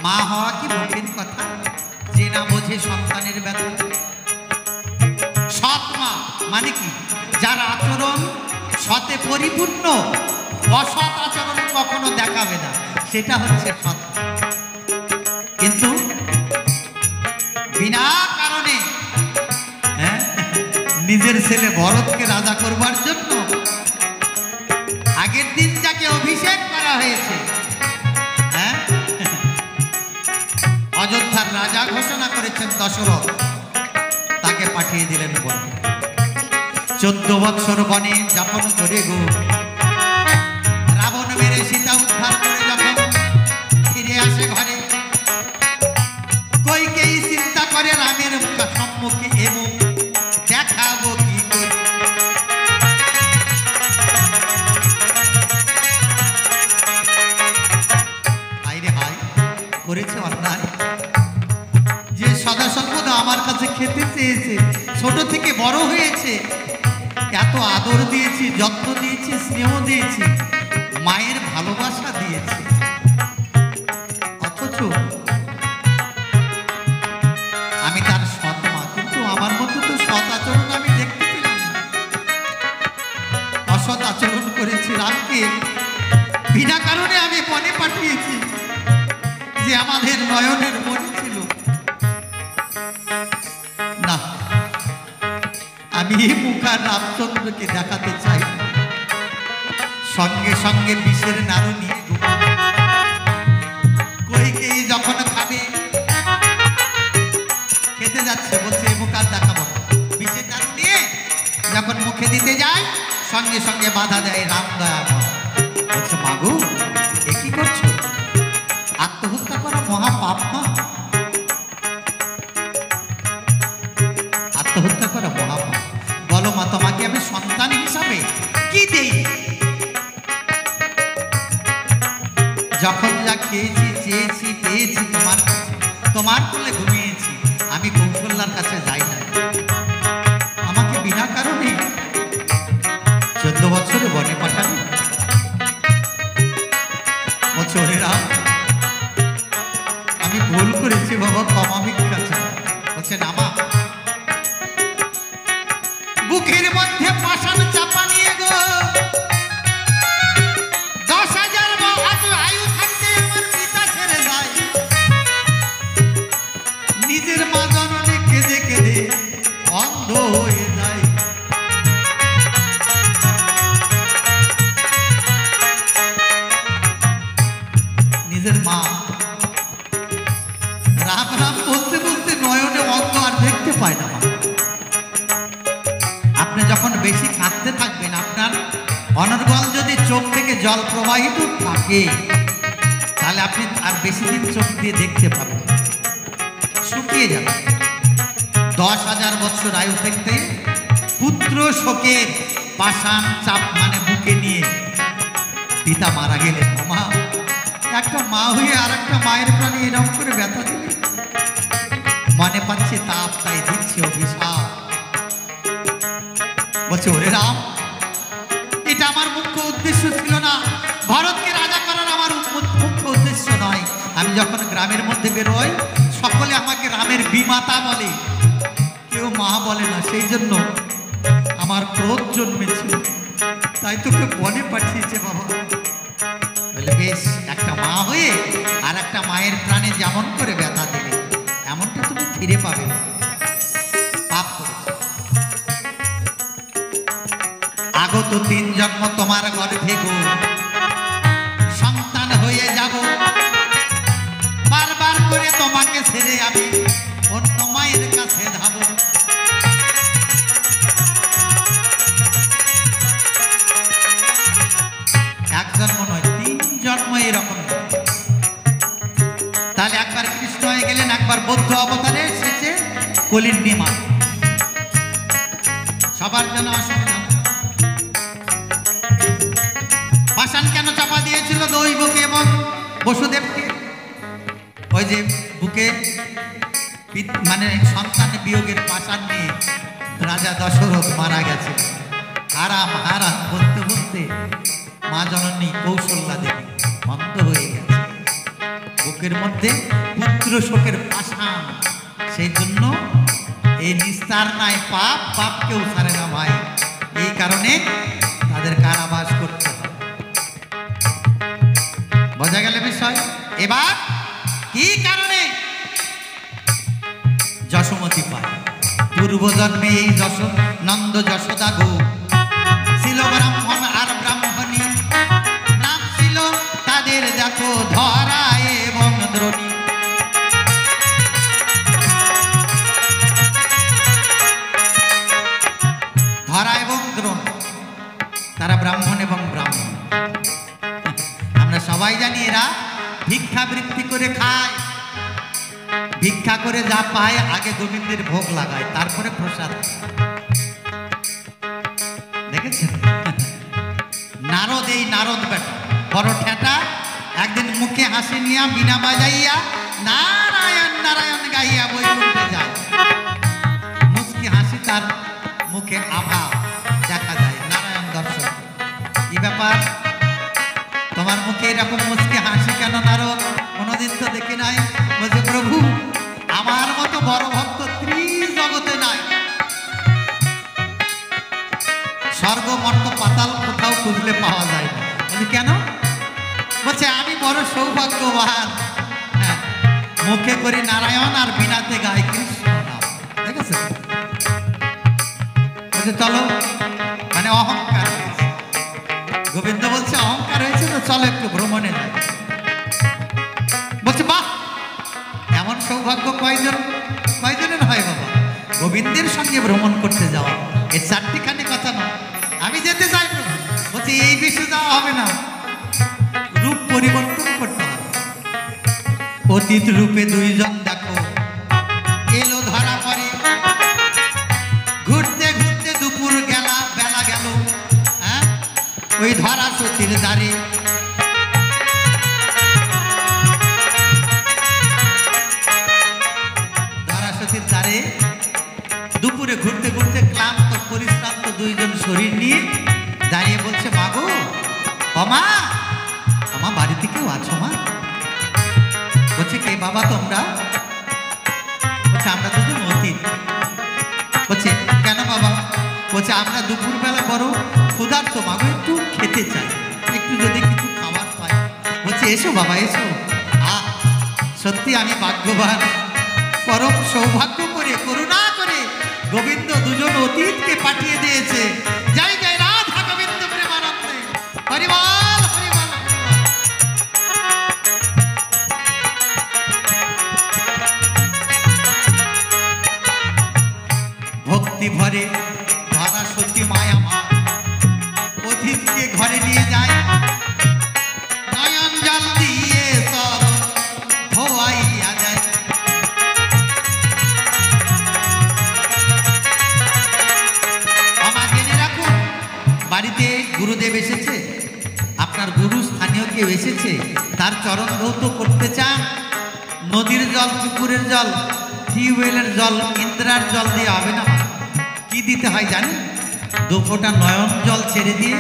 মা হওয়া কি মুখের কথা? যে না বোঝে সন্তানের ব্যথা। সৎ মা মানে কি? যার আচরণ সতে পরিপূর্ণ, অসৎ আচরণ কখনো দেখাবে না, সেটা হচ্ছে সৎ। কিন্তু বিনা কারণে নিজের ছেলে ভরতকে রাজা করবার জন্য আগের দিন যাকে অভিষেক করা হয়েছে, অযোধ্যার রাজা ঘোষণা করেছেন দশরথ, তাকে পাঠিয়ে দিলেন বনে। 14 বৎসর বনে যাপন করে গো রাবণ মেরে সীতা উদ্ধার করে যখন ফিরে আসে ঘরে, কইকেয়ী চিন্তা করে রামের সম্মুখে এবং দেখাবো কি করে। হায়রে হায়, করেছে অন্যায়। যে সদা সর্বদা আমার কাছে খেতে চেয়েছে, ছোট থেকে বড় হয়েছে, এত আদর দিয়েছি, যত্ন দিয়েছি, স্নেহ দিয়েছি, মায়ের ভালোবাসা দিয়েছি, অথচ আমি তার সৎ মা। কিন্তু আমার মধ্যে তো সৎ আচরণ আমি দেখতে পেলাম না, অসৎ আচরণ করেছি। রামকে বিনা কারণে আমি বনে পাঠিয়েছি, যে আমাদের নয়নের মনে ছিল না। আমি মুখা রামচন্দ্রকে দেখাতে চাই। সঙ্গে সঙ্গে বিষের নাড়ু নিয়ে কইকেয়ী যখন খাবে, খেতে যাচ্ছে, বলছে এ মুখ আর দেখাবো। বিষের নাড়ু নিয়ে যখন মুখে দিতে যায়, সঙ্গে সঙ্গে বাধা দেয় রাম দয়াময়। বলছে মাগো, এ কি করছো? আত্মহত্যা করা মহা পাপ না? আত্মহত্যা করা মহা পাপ। বলো মা, তোমাকে আমি সন্তান হিসাবে কি দেই? যখন যা খেয়েছি, চেয়েছি, পেয়েছি তোমার কাছে, তোমার কোলে ঘুমিয়েছি, আমি কৌশল্যার কাছে যাই না। আমাকে বিনা কারণে 14 বছরে বনে পাঠাবে। বলছে ওরে রাম, আমি ভুল করেছি বাবা, ক্ষমা ভিক্ষা চাই। বলছে না মা, বুকের মধ্যে পাষাণ চাপা নিয়ে গো 10,000 আয়ু থাকতে আমার পিতা ছেড়ে যায়। নিজের মা জননী কেঁদে কেঁদে অন্ধ হয়ে যায়। নিজের মা রাম রাম বলতে বলতে নয়নে অন্ধ, আর দেখতে পায় না। আপনি যখন বেশি কাঁদতে থাকবেন, আপনার অনর্গল যদি চোখ থেকে জল প্রবাহিত থাকে, তাহলে আপনি আর বেশি দিন চোখ দিয়ে দেখতে পাবেন, শুকিয়ে যাবে। 10,000 বছর আয়ু থাকতে পুত্র শোকের পাষাণ চাপ মানে বুকে নিয়ে পিতা মারা গেলেন। মা, একটা মা হয়ে আর একটা মায়ের প্রাণে এরকম করে ব্যথা দিলে মনে পাচ্ছে তাপ, তাই দিচ্ছে অভিশাপ। বলছে ওরে রাম, এটা আমার মুখ্য উদ্দেশ্য ছিল না, ভারতকে রাজা করার আমার মুখ্য উদ্দেশ্য নয়। আমি যখন গ্রামের মধ্যে বেরোই সকলে আমাকে রামের বিমাতা বলে, কেউ মা বলে না, সেই জন্য আমার ক্রোধ জন্মেছিল, তাই তোকে বনে পাঠিয়েছে বাবা। বলে বেশ, একটা মা হয়ে আর একটা মায়ের প্রাণে যেমন করে ব্যথা দেবে এমনটা তুমি ফিরে পাবে। পাপ করেছে, আগত 3 জন্ম তোমার গর্ভে গো সন্তান হয়ে যাব, বারবার করে তোমাকে ছেড়ে আমি অন্য মায়ের কাছে যাব। এক জন্ম নয়, 3 জন্ম এরকম। তাহলে একবার কৃষ্ণ হয়ে গেলেন, একবার বৌদ্ধ অবতারে এসেছে কলির নিমা। সবার জন্য অসুবিধা। পাষাণ কেন চাপা দিয়েছিল দৈবকে এবং বসুদেবকে? ওই যে বুকে মানে সন্তান বিয়োগের পাষাণ নিয়ে রাজা দশরথ মারা গেছে। হারাম হারাম বলতে বলতে মা জননী কৌশল্যা দেবী অন্ধ হয়ে গেছে, বুকের মধ্যে পুত্র শোকের পাষাণ। সেই জন্য এই নিস্তার নাই পাপ, পাপ কেউ ছাড়ে না ভাই। এই কারণে তাদের কারাবাস করতে হবে। বোঝা গেল বিষয়? এবার কি কারণে যশোমতি পায়? পূর্বজন্মে এই নন্দ যশোদা গো ছিল ব্রাহ্মণ আর ব্রাহ্মণী, নাম ছিল তাদের দেখো ধরা এবং দ্রোণী। ধরা এবং দ্রোণ, তারা ব্রাহ্মণ এবং ব্রাহ্মণ। আমরা সবাই জানি এরা ভিক্ষাবৃত্তি করে খায়, ভিক্ষা করে যা পায় আগে গোবিন্দের ভোগ লাগায়, তারপরে প্রসাদ। দেখেছেন? নারদ, এই নারদ বেটা বড় ঠেটা, একদিন মুখে হাসি নিয়া বিনা বাজাইয়া নারায়ণ নারায়ণ গাইয়া বৈকুণ্ঠে যায়। মুচকি হাসি তার মুখে আভা দেখা যায়, নারায়ণ দর্শন। কি ব্যাপার, তোমার মুখে এরকম মুচকি হাসি কেন নারদ? কোনোদিন তো দেখি নাই। বলছে প্রভু, আমার মতো বড় ভক্ত ত্রিজগতে নাই, স্বর্গ মর্ত পাতাল কোথাও খুঁজলে পাওয়া যায় না। বলছি কেন? বলছে আমি বড় সৌভাগ্যবান, হ্যাঁ, মুখে করি নারায়ণ আর বিনাতে গাই কৃষ্ণ নাম। দেখেছে? বলছে চলো, মানে অহংকার হয়েছে। গোবিন্দ বলছে অহংকার হয়েছে তো চলো একটু ভ্রমণে যাই। বলছে বাহ, এমন সৌভাগ্য কয়জনের হয় বাবা? গোবিন্দের সঙ্গে ভ্রমণ করতে যাওয়া এর 4টিখানি কথা নয়। আমি যেতে চাই। বলছে এই বিষয়ে যাওয়া হবে না, রূপ পরিবর্তন করতে হবে। অতীত রূপে 2 জন দেখো এলো ধরা পড়ে, ঘুরতে ঘুরতে দুপুর বেলা গেল, হ্যাঁ, ওই ধরা সতীর দ্বারে। ধরা সতীর দ্বারে দুপুরে ঘুরতে ঘুরতে ক্লান্ত পরিশ্রান্ত 2 জন শরীর নিয়ে দাঁড়িয়ে বলছে মাগো, মা, আমার বাড়িতে কেউ আছো মা? বলছে কে বাবা তোমরা? বলছে আমরা 2 জন অতীত। বলছে কেন বাবা? বলছে আমরা দুপুরবেলা বড় ক্ষুধার্ত মাগো, একটু খেতে চাই, একটু যদি কিছু খাবার পাই। বলছে এসো বাবা এসো। সত্যি আমি ভাগ্যবান, পরম সৌভাগ্য করে করুণা করে গোবিন্দ 2 জন অতীতকে পাঠিয়ে দিয়েছে। যাই যাই রাধা গোবিন্দ প্রেমানন্দে, হরিবল হরিবল। ভক্তি ভরে ধরা সতী মায়া মা অতীতকে ঘরে নিয়ে যায়, নয়ন জল দিয়ে সব ধোয়াইয়া যায়। বাড়িতে গুরুদেব এসেছে, আপনার গুরু স্থানীয় কেউ এসেছে, তার চরণ ধৌত করতে চান, নদীর জল পুকুরের জল টিউবওয়েলের জল ইন্দ্রার জল দিয়ে হবে না, কি দিতে হয় জানেন? 2 ফোঁটা নয়ন জল ছেড়ে দিয়ে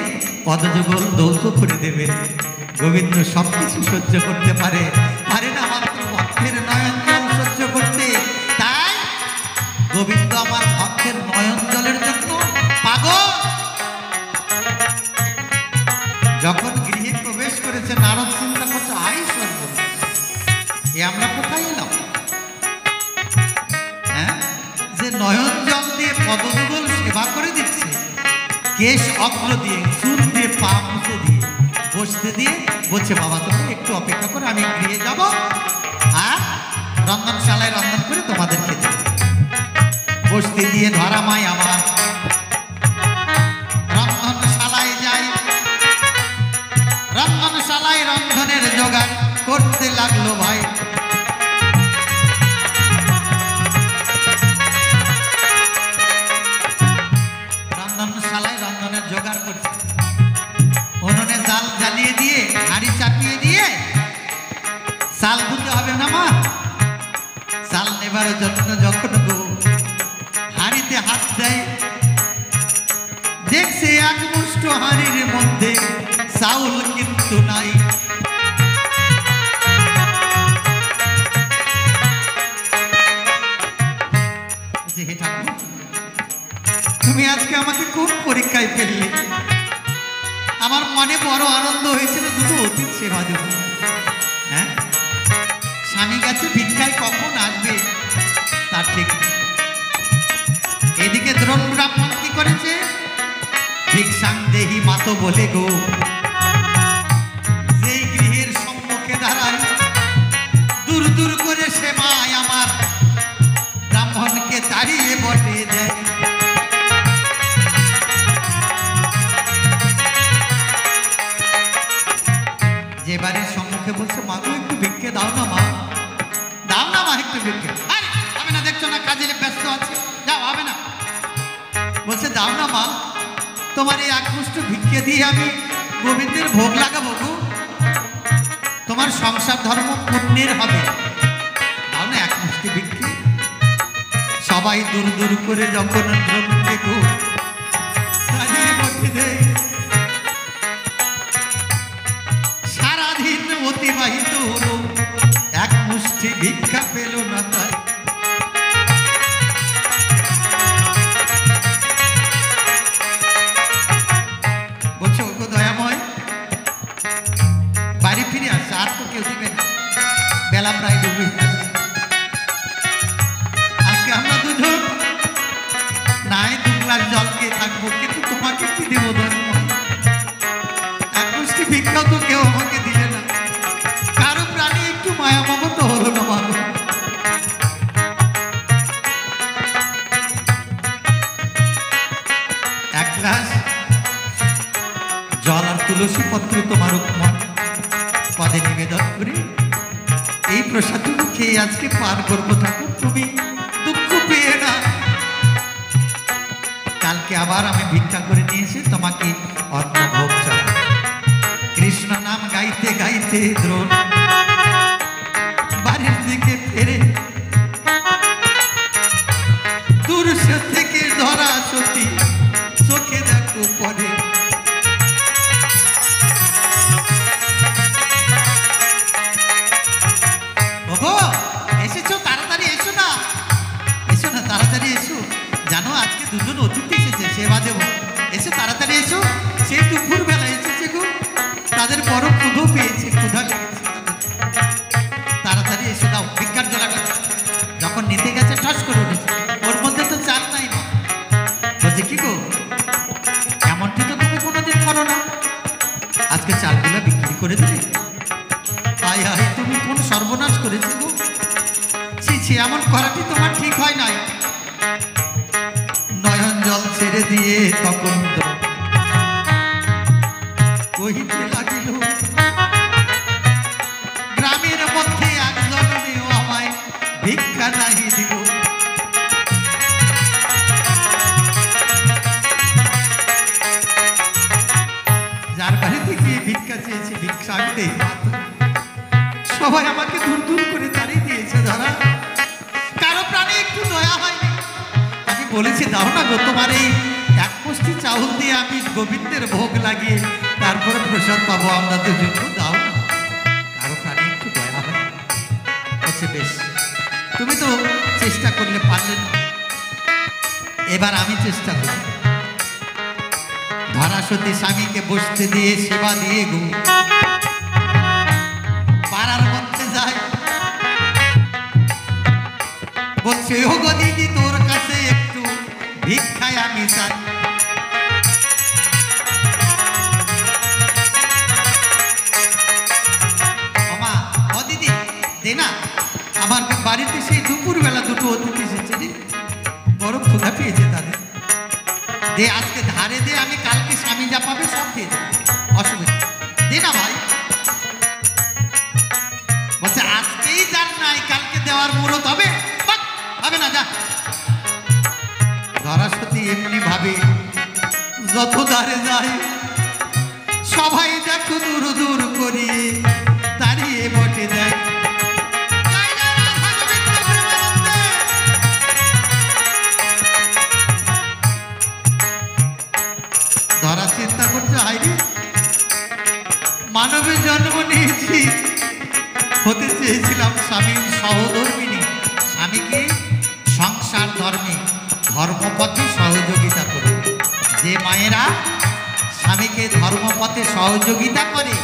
পদযুগল দৌত করে দেবে। গোবিন্দ সব কিছু সহ্য করতে পারে, পারে না মাত্র ভক্তের নয়ন জল সহ্য করতে। তাই গোবিন্দ আমার ভক্তের নয়ন জলের জন্য পাগল। যখন গৃহে প্রবেশ করেছে নারদ চিন্তা করছে, আই সর্বনাশ, এ আমরা কোথায় এলাম? হ্যাঁ, যে নয়ন জল দিয়ে পদযুগল সেবা করে দিচ্ছে, কেশ অগ্র দিয়ে চুল দিয়ে পা মুছে দিয়ে বসতে দিয়ে বলছে, বাবা তুমি একটু অপেক্ষা করে আমি গৃহে যাব, আর রন্ধনশালায় রন্ধন করে তোমাদের খেতে বসতে দিয়ে ধরা মাই আমার রন্ধনশালায় যাই। রন্ধনশালায় রন্ধনের জোগাড় করতে লাগলো ভাই। রন্ধনশালায় রন্ধনের জোগাড় করছে, উনুনে জাল জ্বালিয়ে দিয়ে হাঁড়ি চাপিয়ে দিয়ে, চাল ধুতে হবে না মা, চাল নেবার জন্য যখন হাঁড়িতে হাত দেয়, দেখছে এক মুষ্ঠ হাঁড়ির মধ্যে চাউল কিন্তু নাই। হে ঠাকুর, তুমি আজকে আমাকে কোন পরীক্ষায় ফেললে? আমার মনে বড় আনন্দ হয়েছিল, দুটো অতীত সেবা দেব। হ্যাঁ, স্বামী গেছে ভিক্ষায়, কখন আসবে তার ঠিক নেই। এদিকে দ্রোণ ব্রাহ্মণ কি করেছে? ভিক্ষাং দেহি মাতো বলে গো, যেই গৃহের সম্মুখে দাঁড়ায় দূর দূর করে সেবায় আমার ব্রাহ্মণকে তাড়িয়ে বটে দেয়। যে বাড়ির সম্মুখে বলছে, মা গো একটু ভিক্ষে দাও না মা, দাও না মা একটু ভিক্ষে। হবে না, দেখছো না কাজে ব্যস্ত আছে, যাও, হবে না। বলছে, দাও না মা, তোমার এই একমুষ্ট ভিক্ষে দিয়ে আমি গোবিন্দের ভোগ লাগাবো গো, তোমার সংসার ধর্ম পুণ্যের হবে, দাও না একমুষ্টি ভিক্ষে। সবাই দূর দূর করে যখন দ্রব্যকে গো তাড়িয়ে বসে দেয়, সারাদিন অতিবাহিত হলো, এক মুষ্টি ভিক্ষা পেল না। তাই বলছে, ওগো দয়াময়, বাড়ি ফিরে আসছে, আর তো কেউ দিবে না, বেলা প্রায় ডুবে যাচ্ছে। আজকে আমরা দুজন নাই 2 গ্লাস জল খেয়ে থাকবো, কিন্তু তোমাকে কি দেবো দয়াময়? এক মুষ্টি ভিক্ষাও তো কেউ আমাকে দিলে না, কারো প্রাণী একটু মায়া মমতা হলো না বাবা। এক গ্লাস জল আর তুলসী পত্র তোমার পদে নিবেদন করি, এই প্রসাদটুকু খেয়ে আজকে পার করবো ঠাকুর, তুমি দুঃখ পেয়ে না। কালকে আবার আমি ভিক্ষা করে নিয়ে এসে তোমাকে অন্ন ভোগ চড়াবো। কৃষ্ণ নাম গাইতে গাইতে দ্রোণ বাড়ির দিকে ফেরে, দূর থেকে ধরা সতী চোখে দেখো পরে। এসেছো, তাড়াতাড়ি এসো না, এসো না, তাড়াতাড়ি এসো, জানো আজকে দুজন অতিথি এসেছে, সেবা দেবো, এসো তাড়াতাড়ি এসো। সেই দুপুর বেলা এসেছে গো, তাদের বড় ক্ষুধা পেয়েছে, ক্ষুধা লেগেছে, তাড়াতাড়ি এসে দাও ভিক্ষার জলাটা। যখন নিতে গেছে ঠস করে উঠেছে, ওর মধ্যে তো চাল নাই না। বলছে, কি গো, এমনটি তো তুমি কোনোদিন করো না, আজকে চালগুলো বিক্রি করে দিলে? আয় আয়, তুমি কোন সর্বনাশ করেছো গো, ছি, এমন করাটি তোমার ঠিক হয় নাই। নয়ন জল ছেড়ে দিয়ে তখন কহিতে লাগিল, গ্রামের মধ্যে একজনেও আমায় ভিক্ষা নাহি দিব। যার বাড়িতে গিয়ে ভিক্ষা চেয়েছি, ভিক্ষা আনতে সবাই আমাকে দূর দূর করে তাড়িয়ে দিয়েছে। ধরা কারো প্রাণী দাও না গো, তোমার এই এক মুষ্টি চাউল দিয়ে আমি গোবিন্দের ভোগ লাগিয়ে তারপরে প্রসাদ পাবো, আমরা তো যোগ্য, দাও না। কারো প্রাণে একটু দয়া হয়। বলছে বেশ, তুমি তো চেষ্টা করলে পারলে না, এবার আমি চেষ্টা করি। ধরাসতী স্বামীকে বসতে দিয়ে সেবা দিয়ে গো পাড়ার মধ্যে যায়। বলছে ও গো দিদি, তোর কাছে একটু ভিক্ষায় আমি চাই। মা, ও দিদি দে না, আমার বাড়িতে সেই দুপুরবেলা দুটো অতিথি এসেছে রে, বড় ক্ষুধা পেয়েছে তাদের, দে আজকে ধারে দে, আমি কালকে স্বামী যা পাবে সব দিয়ে দেবো, অসুবিধা দে না ভাই। বলছে আজকেই যার নাই, কালকে দেওয়ার মুরত হবে, হবে না, যা। ধরাসতী এমনি ভাবে যত ধারে যায় সবাই দেখো দূর দূর করিয়ে দাঁড়িয়ে বটে দেয়। ধরা চিন্তা করছে, হাইরে মানবে জন্ম নিয়েছি, হতে চেয়েছিলাম স্বামীর সহধর্মিনী, স্বামীকে সংসার ধর্মে ধর্মপথে সহযোগিতা করবে। যে মায়েরা স্বামীকে ধর্মপথে সহযোগিতা করে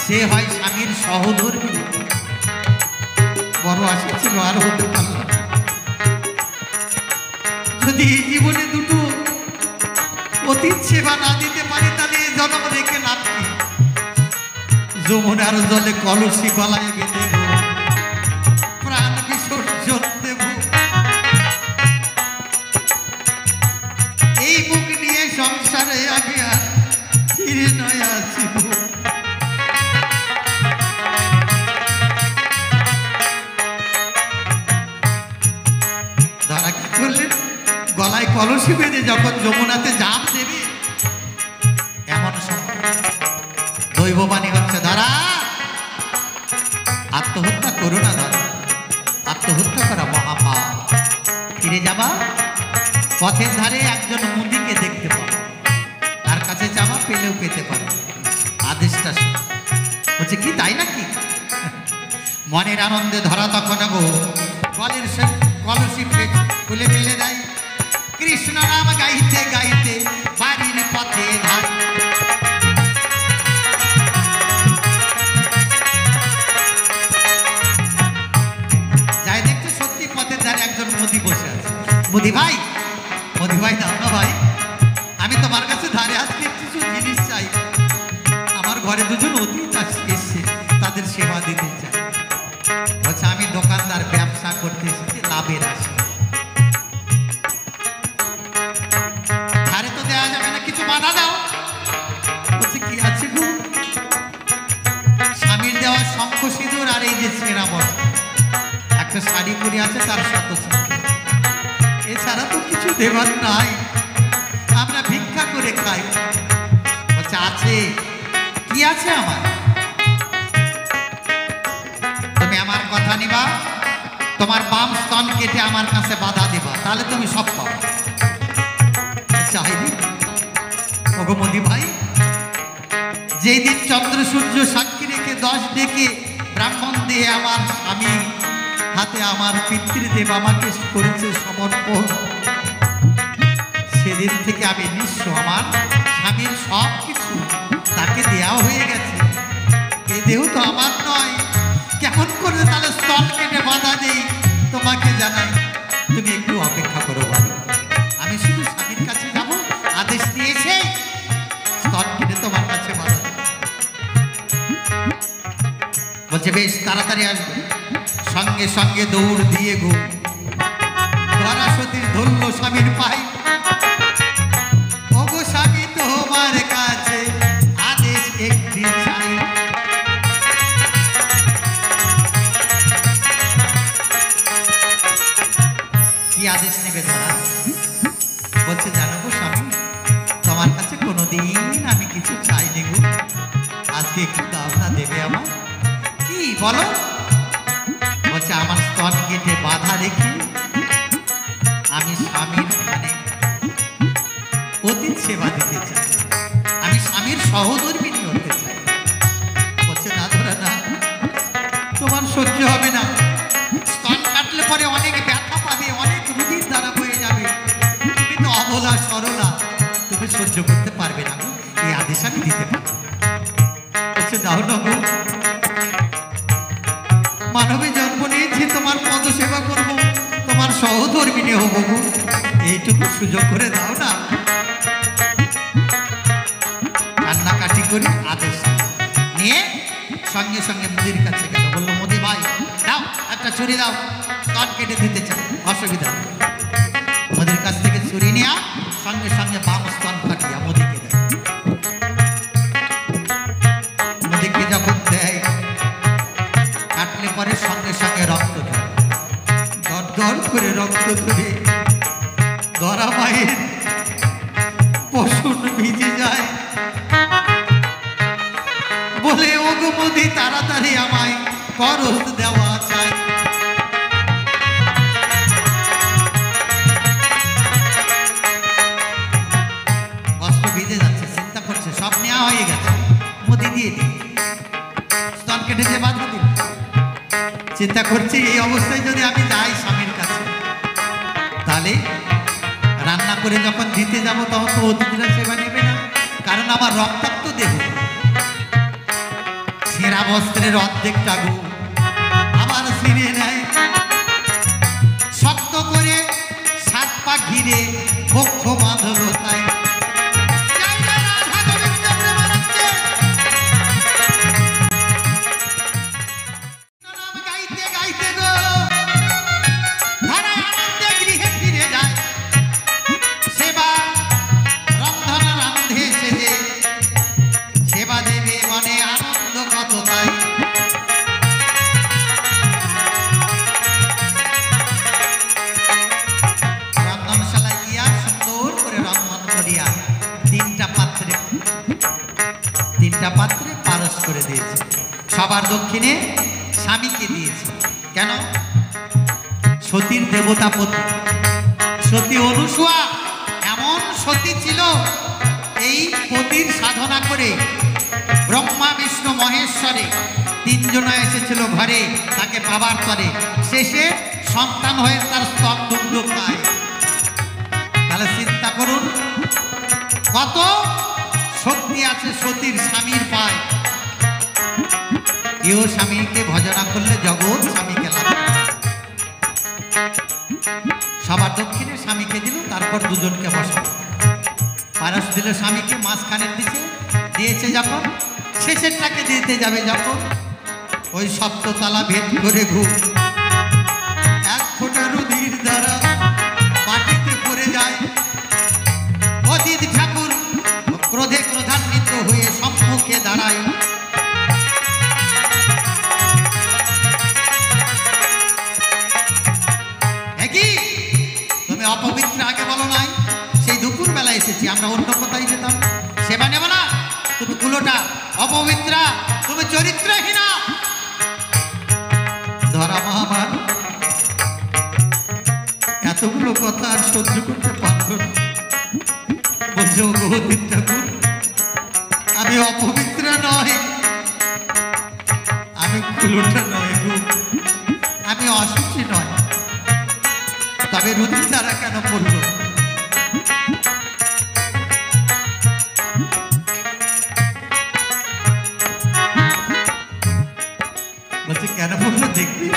সে হয় স্বামীর সহধর্মিনী। বড় আশা ছিল, আর হতে পারল না। যদি এই জীবনে দুটো অতীত সেবা না দিতে পারি, তাহলে এই জন্ম রেখে লাভ কি? যমুনার জলে কলসি গলায় বেঁধে প্রাণ বিসর্জন দেব, এই মুখ নিয়ে সংসারে আমি আর ফিরে নয় আসিব। ধরা কি করলেন? গলায় কলসি বেঁধে যখন যমুনাতে জাম দেবে, এমন সময় দৈববাণী হচ্ছে, ধরা আত্মহত্যা করো না, ধরা আত্মহত্যা করা মহাপাপ। ফিরে যাবা, পথের ধারে একজন মুদিকে দেখতে পাবো, তার কাছে যাওয়া, পেলেও পেতে পারো। আদেশটা হচ্ছে কি, তাই নাকি? মনের আনন্দে ধরা তখন গো গলের কলসি খুলে ফেলে দেয়, কৃষ্ণ নাম গাইতে গাইতে বাড়ির পথে ধার। যাই দেখতে সত্যি পথের ধারে একজন মোদি বসে আছে। মোদি ভাই, মোদি ভাই দাও না ভাই, আমি তোমার কাছে ধারে আজকে কিছু জিনিস চাই, আমার ঘরে দুজন অতিথি এসছে, তাদের সেবা দিতে চাই। বলছে আমি দোকানদার, ব্যবসা করতে এসেছি লাভের আশা, ধারে তো দেওয়া যাবে না, কিছু বাধা দাও। বলছে কি আছে গো? স্বামীর দেওয়া শঙ্খ সিঁদুর আর এই যে ছেঁড়া বস্ত্র, একটা শাড়ি পরে আছে তার শত, এছাড়া তো কিছু দেবার নাই, আমরা ভিক্ষা করে খাই। বলছে আছে, কি আছে আমার? তুমি আমার কথা নিবা, তোমার বাম স্তন কেটে আমার কাছে বাধা দিবা, তাহলে তুমি সব পাও। চাইনি ওগো মোদি ভাই, যেই দিন চন্দ্র সূর্য সাক্ষী রেখে 10 ডেকে ব্রাহ্মণ দিয়ে আমার স্বামী হাতে আমার পিতৃদেব আমাকে করেছে সমর্পণ, সেদিন থেকে আমি নিঃস্ব, আমার স্বামীর সব কিছু তাকে দেওয়া হয়ে গেছে, এ দেহ তো আমার নয়, কেমন করে তাহলে স্তন কেটে বাধা দেই? তোমাকে জানাই, তুমি একটু অপেক্ষা করো ভাই, আমি শুধু স্বামীর কাছে যাব, আদেশ দিয়েছে স্তন কেটে তোমার কাছে বাধা দেব। বলছে বেশ তাড়াতাড়ি আসবে। সঙ্গে সঙ্গে দৌড় দিয়ে গো ধরাসতীর ধরল স্বামীর পাই, ওগো স্বামী তোমার কাছে আদেশ একটি চাই। কি আদেশ নেবে ধরা? বলছে জানো গো স্বামী, তোমার কাছে কোনোদিন আমি কিছু চাইনি গো, আজকে একটু দাও না, দেবে আমার? কি বলো? বলছে আমার স্তন কেটে বাধা রেখে আমি স্বামীর মানে সেবা দিতে চাই, আমি স্বামীর সহধর্মিণী হতে চাই। বলছে না ধরা না, তোমার সহ্য হবে না, স্তন কাটলে পরে অনেক ব্যথা পাবে, অনেক রুধির দ্বারা বয়ে যাবে, তুমি তো অবলা সরলা, তুমি সহ্য করতে পারবে না, এই আদেশ আমি দিতে পারবো। বলছে দাও না গো, মানবে জন্ম নিয়েছি, তোমার পদ সেবা করবো, তোমার সহধর্মিণী হবো গো, এইটুকু সুযোগ করে দাও না। কান্নাকাটি করে আদেশ নিয়ে সঙ্গে সঙ্গে মুদির কাছে গেল, বললো মোদি ভাই দাও একটা ছুরি দাও, স্তন কেটে দিতে চাই, অসুবিধা। মোদির কাছ থেকে ছুরি নেওয়া, সঙ্গে সঙ্গে বাম স্তন কাটিয়া মোদিকে দেয়। মোদিকে যখন দেয়, কাটলে পরে সঙ্গে সঙ্গে রক্ত ধরে, দর দর করে রক্ত ধরে ধরা মায়ের পশন ভিজে যায়। বলে ও গো মোদি, তাড়াতাড়ি আমায় করজ দেওয়া চাই। বস্ত্র ভিজে যাচ্ছে, চিন্তা করছে সব নেওয়া হয়ে গেছে, মোদি দিয়ে দিন, স্তন কেটে যে বাদ দিন। চিন্তা করছি এই অবস্থায় যদি আমি যাই স্বামীর কাছে, তাহলে রান্না করে যখন দিতে যাব তখন তো অতিথিরা সেবা নেবে না, কারণ আমার রক্তাক্ত দেহ, ছেঁড়া বস্ত্রের অর্ধেকটা গো আবার ছিঁড়ে নেয়, শক্ত করে 7 পা ঘিরে বক্ষ বাঁধল তাই। তিনটা পাত্রে পারস করে দিয়েছে, সবার দক্ষিণে স্বামীকে দিয়েছে। কেন? সতীর দেবতা পতি, সতী অনুসূয়া এমন সতী ছিল, এই পতির সাধনা করে ব্রহ্মা বিষ্ণু মহেশ্বরে 3 জন এসেছিল ঘরে তাকে পাবার পরে, শেষে সন্তান হয়ে তার স্তন দুগ্ধ খায়। তাহলে চিন্তা করুন কত শক্তি আছে সতীর স্বামীর পায়। কেউ স্বামীকে ভজনা করলে জগৎ স্বামীকে লাভ। সবার দক্ষিণে স্বামীকে দিল, তারপর দুজনকে বসালো, পারস দিল স্বামীকে, মাঝখানের দিয়েছে যখন, শেষেরটাকে দিতে যাবে যখন, ওই সপ্ততলা ভেদ করে ঘুম 1 ফোঁটা রুধির দ্বারা মাটিতে পড়ে যায়। অজিত ঠাকুর ক্রোধে ক্রোধান্বিত হয়ে সম্মুখে দাঁড়ায়। একই তুমি অপবিত্র আগে বলো নাই, সেই দুপুর বেলা এসেছি, আমরা অন্য কোথায় যেতাম, সেবা নেব না, তুমি কুলোটা অপবিত্রা, তুমি চরিত্রহীনা। ধরা মহামান এতগুলো কথা আর সহ্য করতে পারল না, বলছে ও অজিত ঠাকুর, আমি অপবিত্র নয়, আমি কুলোটা নয় গো, আমি অসুচি নয়, তবে রুধির দ্বারা কেন পড়ল? বলছে কেন বললো দেখবি?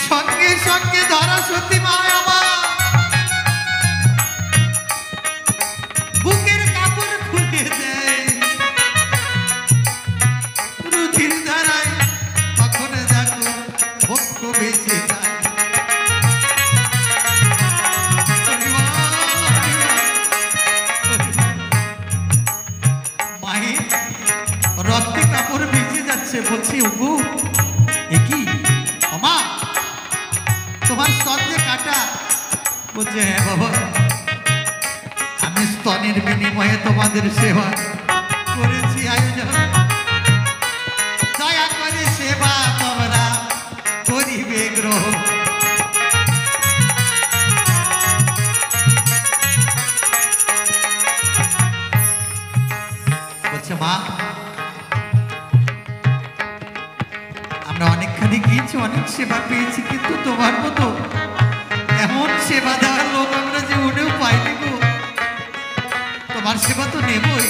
সঙ্গে সঙ্গে ধরা সতী মা আমার বুকের কাপড় খুলে দেয়, রুধির দ্বারায় তখন দেখো ভক্ত বেঁচে যায়। মায়ের রক্তে কাপড় বেঁচে যাচ্ছে, বলছি ওগো একই আমা তোমার স্তন যে কাটা? বলছে হ্যাঁ বাবা, আমি স্তনের বিনিময়ে তোমাদের সেবা করেছি আয়োজন, দয়া করে সেবা তোমরা করিবে গ্রহণ। মা আমরা অনেকখানি গিয়েছি, অনেক সেবা পেয়েছি, কিন্তু তোমার মতো এমন সেবা দেওয়ার লোক আমরা জীবনেও পাইনি গো। তোমার সেবা তো নেবই,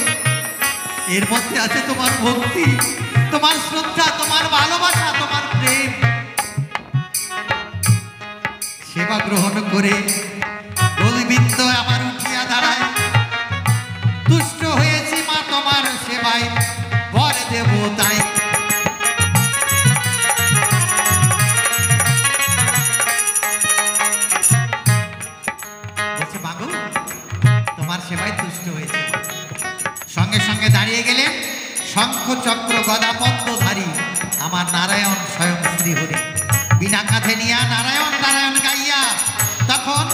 এর মধ্যে আছে তোমার ভক্তি, তোমার শ্রদ্ধা, তোমার ভালোবাসা, তোমার প্রেম। সেবা গ্রহণ করে গোবিন্দ আমার উঠিয়া দাঁড়ায়, তুষ্ট হয়েছি মা তোমার সেবায়, বর দেব তাই। বলছে মাগো তোমার সেবায় তুষ্ট হয়েছে। সঙ্গে সঙ্গে দাঁড়িয়ে গেলেন শঙ্খ চক্র গদা পদ্মধারী আমার নারায়ণ স্বয়ং শ্রীহরি, বিনা কাঁধে নিয়া নারায়ণ নারায়ণ গাইয়া। তখন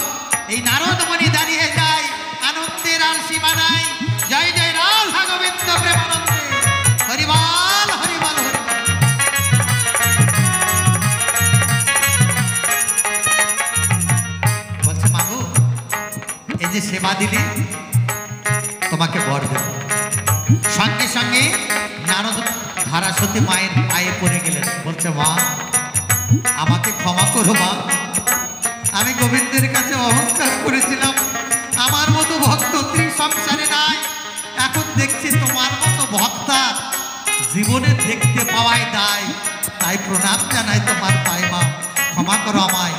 এই নারদমণি দাঁড়িয়ে যায়, আনন্দের আর সীমা নাই। জয় জয় রাধা গোবিন্দ প্রেমানন্দে, হরিবল হরিবল হরিবল। বলছে মাগো এই যে সেবা দিলে তোমাকে বর দেব। সঙ্গে সঙ্গে নারদ ধারাসতী মায়ের পায়ে পড়ে গেলেন। বলছে মা আমাকে ক্ষমা করো মা, আমি গোবিন্দের কাছে অহংকার করেছিলাম, আমার মতো ভক্ত সংসারে নাই। এখন দেখছি তোমার মতো ভক্তা জীবনে দেখতে পাওয়াই দায়, তাই প্রণাম জানাই তোমার পায়ে মা, ক্ষমা করো আমায়।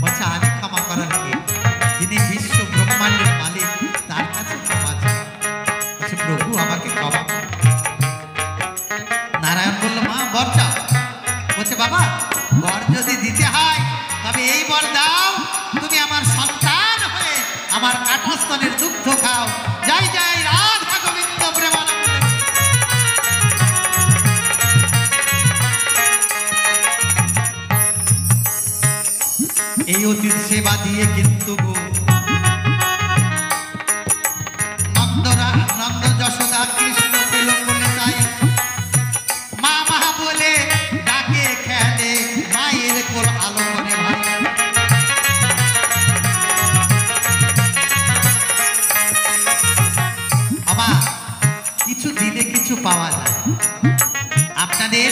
বলছে আমি ক্ষমা করার কে? যিনি বিশ্ব ব্রহ্মাণ্ডের মালিক তার কাছে ক্ষমা চাই। বলছে প্রভু আমাকে ক্ষমা। নারায়ণ বলল মা বর চাও। বলছে বাবা বর যদি দিতে হয় তবে এই বর দাও, তুমি আমার সন্তান হয়ে আমার কাটাস্তনের দুগ্ধ খাও। জয় জয় রাধা গোবিন্দ প্রেমানন্দে। এই অতীত সেবা দিয়ে কিন্তু নন্দ যশোদা কৃষ্ণ পেল বলে তাই মা মা বলে ডাকে খেলে মায়ের কোল আলো মনে ভাই। আমার কিছু দিলে কিছু পাওয়া যায়। আপনাদের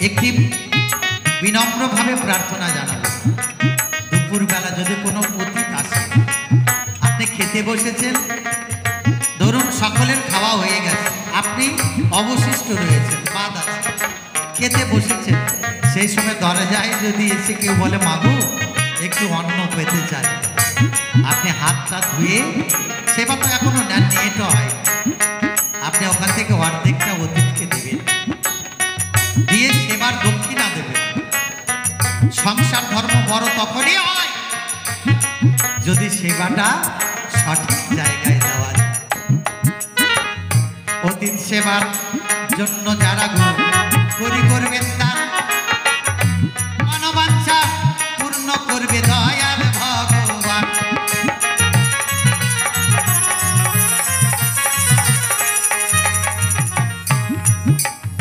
একটি বিনম্রভাবে প্রার্থনা জানাবো, দুপুরবেলা যদি কোনো অতিথি আসে, আপনি খেতে বসেছেন, ধরুন সকলের খাওয়া হয়ে গেছে, আপনি অবশিষ্ট রয়েছেন, বাদ আছে, খেতে বসেছেন, সেই সময় দরজায় যদি এসে কেউ বলে মাগো একটু অন্ন পেতে চাই, আপনি হাতটা ধুয়ে, সেবা তো এখনো নেটও হয়, আপনি ওখান থেকে অর্ধেকটা অতিথিকে দেবেন, দিয়ে সেবার দক্ষিণা দেবেন। সংসার ধর্ম বড় তখনই হয় যদি সেবাটা সঠিক জায়গায় দেওয়া যায়। অতীত সেবার জন্য যারা করবেন তার মনোবাঞ্ছা পূর্ণ করবে দয়াল ভগবান।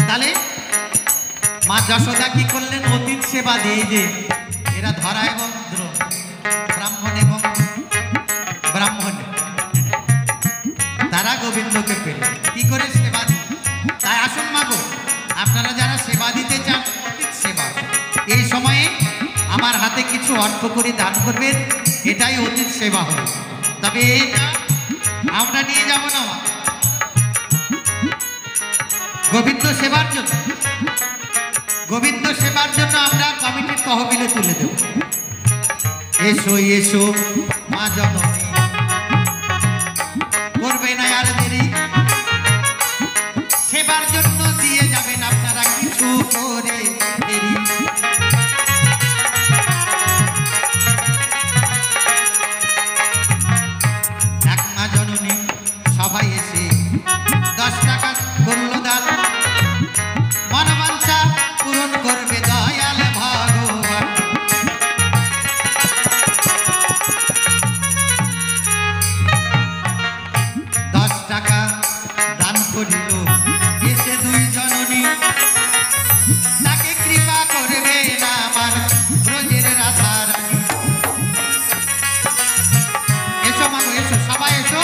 তাহলে মা যশোদা কি করলেন? অতীত সেবা দিয়ে যে এরা ধরা এবং ব্রাহ্মণ এবং ব্রাহ্মণ তারা গোবিন্দকে পেল কি করে? সেবা দিয়ে। তাই আসুন মাগো আপনারা যারা সেবা দিতে চান, অতীত সেবা, এই সময়ে আমার হাতে কিছু অর্থ করে দান করবেন, এটাই অতীত সেবা হবে। তবে এটা আমরা নিয়ে যাব না গোবিন্দ সেবার জন্য, গোবিন্দ সেবার জন্য আমরা কমিটির তহবিলে তুলে দেব। এসো এসো মা জননী, করবে না আর দেরি, সেবার জন্য দিয়ে যাবেন আপনারা কিছু করে দেরি। এক মা জননী সবাই এসে 10 টাকা করল দান, মনোবাঞ্ছা পূরণ করবে দয়াল ভগবান। টাকা দান করিল এসে 2 জননী, তাকে কৃপা করবে না আমার ব্রজের রাধা রানী। এসো মাগো এসো, সবাই এসো,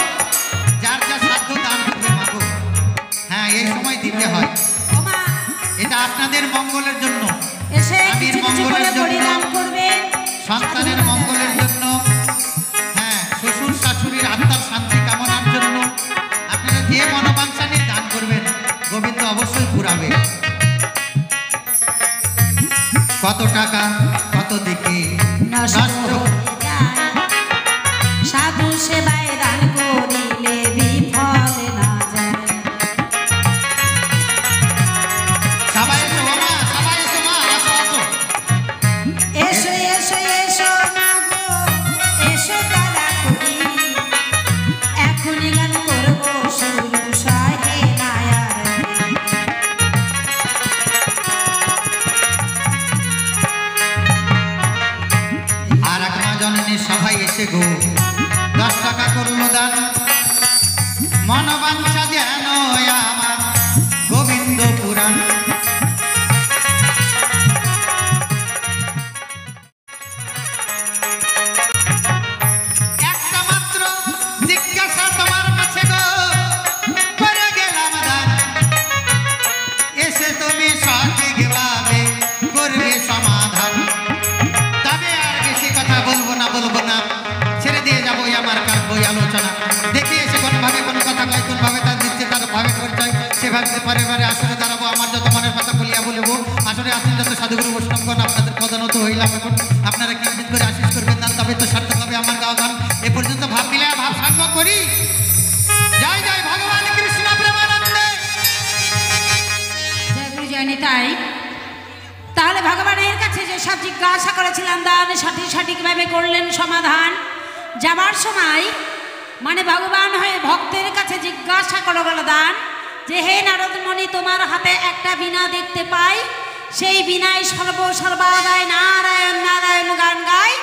যার যা সাধ্য দান করবে মাগো। দিতে হয়। ওমা এটা আপনাদের মঙ্গলের জন্য, এসে স্বামীর কিছু কিছু মঙ্গলের করে জন্য, পরিণাম করবে, সন্তানের মঙ্গলের জন্য, হ্যাঁ, শ্বশুর শাশুড়ির আত্মার শান্তি কামনার জন্য আপনারা যে মনোবাঞ্ছা নিয়ে দান করবেন গোবিন্দ অবশ্যই পুরাবে। কত টাকা কত দিকে নষ্ট হয়ে যায়, সাধু সেবায় দান করিলে বিফল না যায়। সবাই এসো মামা, সবাই এসো মা, আসো আসো। এসো এসো এসো না গো, এসো তারা করি, এখনই গান করবো শুরু, সহে না আর দেরি। আর এক মা জননী সবাই এসে গো 10 টাকা করলো দান, মনোবাঞ্ছা যেন আমার গোবিন্দ পুরাণ। একটা মাত্র জিজ্ঞাসা তোমার কাছে গো করে গেলাম দান, এসে তুমি সঠিকভাবে করবে সমাধান। তবে আর বেশি কথা বলবো না, ছেড়ে দিয়ে যাবো আমার কাব্য আলোচনা। দেখি এসে কোনভাবে কোন কথা কয়, কোনভাবে তার দিচ্ছে তার ভাবে পরিচয়, সেভাবে পরে পরে আসরে দাঁড়াবো। আমার যত মনের কথা বলিয়া বলবো, আসরে আসেন যত সাধুগুরু বৈষ্ণবগণ, আপনাদের প্রধানত হইলাম এখন। আপনারা কিঞ্চিত করে আশীষ করবেন না, তবে তো সার্থক হবে আমার গাওয়া গান। এ পর্যন্ত ভাব মিলে ভাব সাঙ্গ করি। জয় জয় ভগবান কৃষ্ণ প্রেমানন্দে। জয় গুরু জয় নিতাই। তাহলে ভগবানের কাছে যে সব জিজ্ঞাসা করেছিলাম দান সঠিকভাবে করলেন সমাধান। যাবার সময় মানে ভগবান হয়ে ভক্তের কাছে জিজ্ঞাসা করো গেল দান যে হে নারদমণি, তোমার হাতে একটা বীণা দেখতে পাই, সেই বীণায় সর্বদাই নারায়ণ নারায়ণ গান গায়,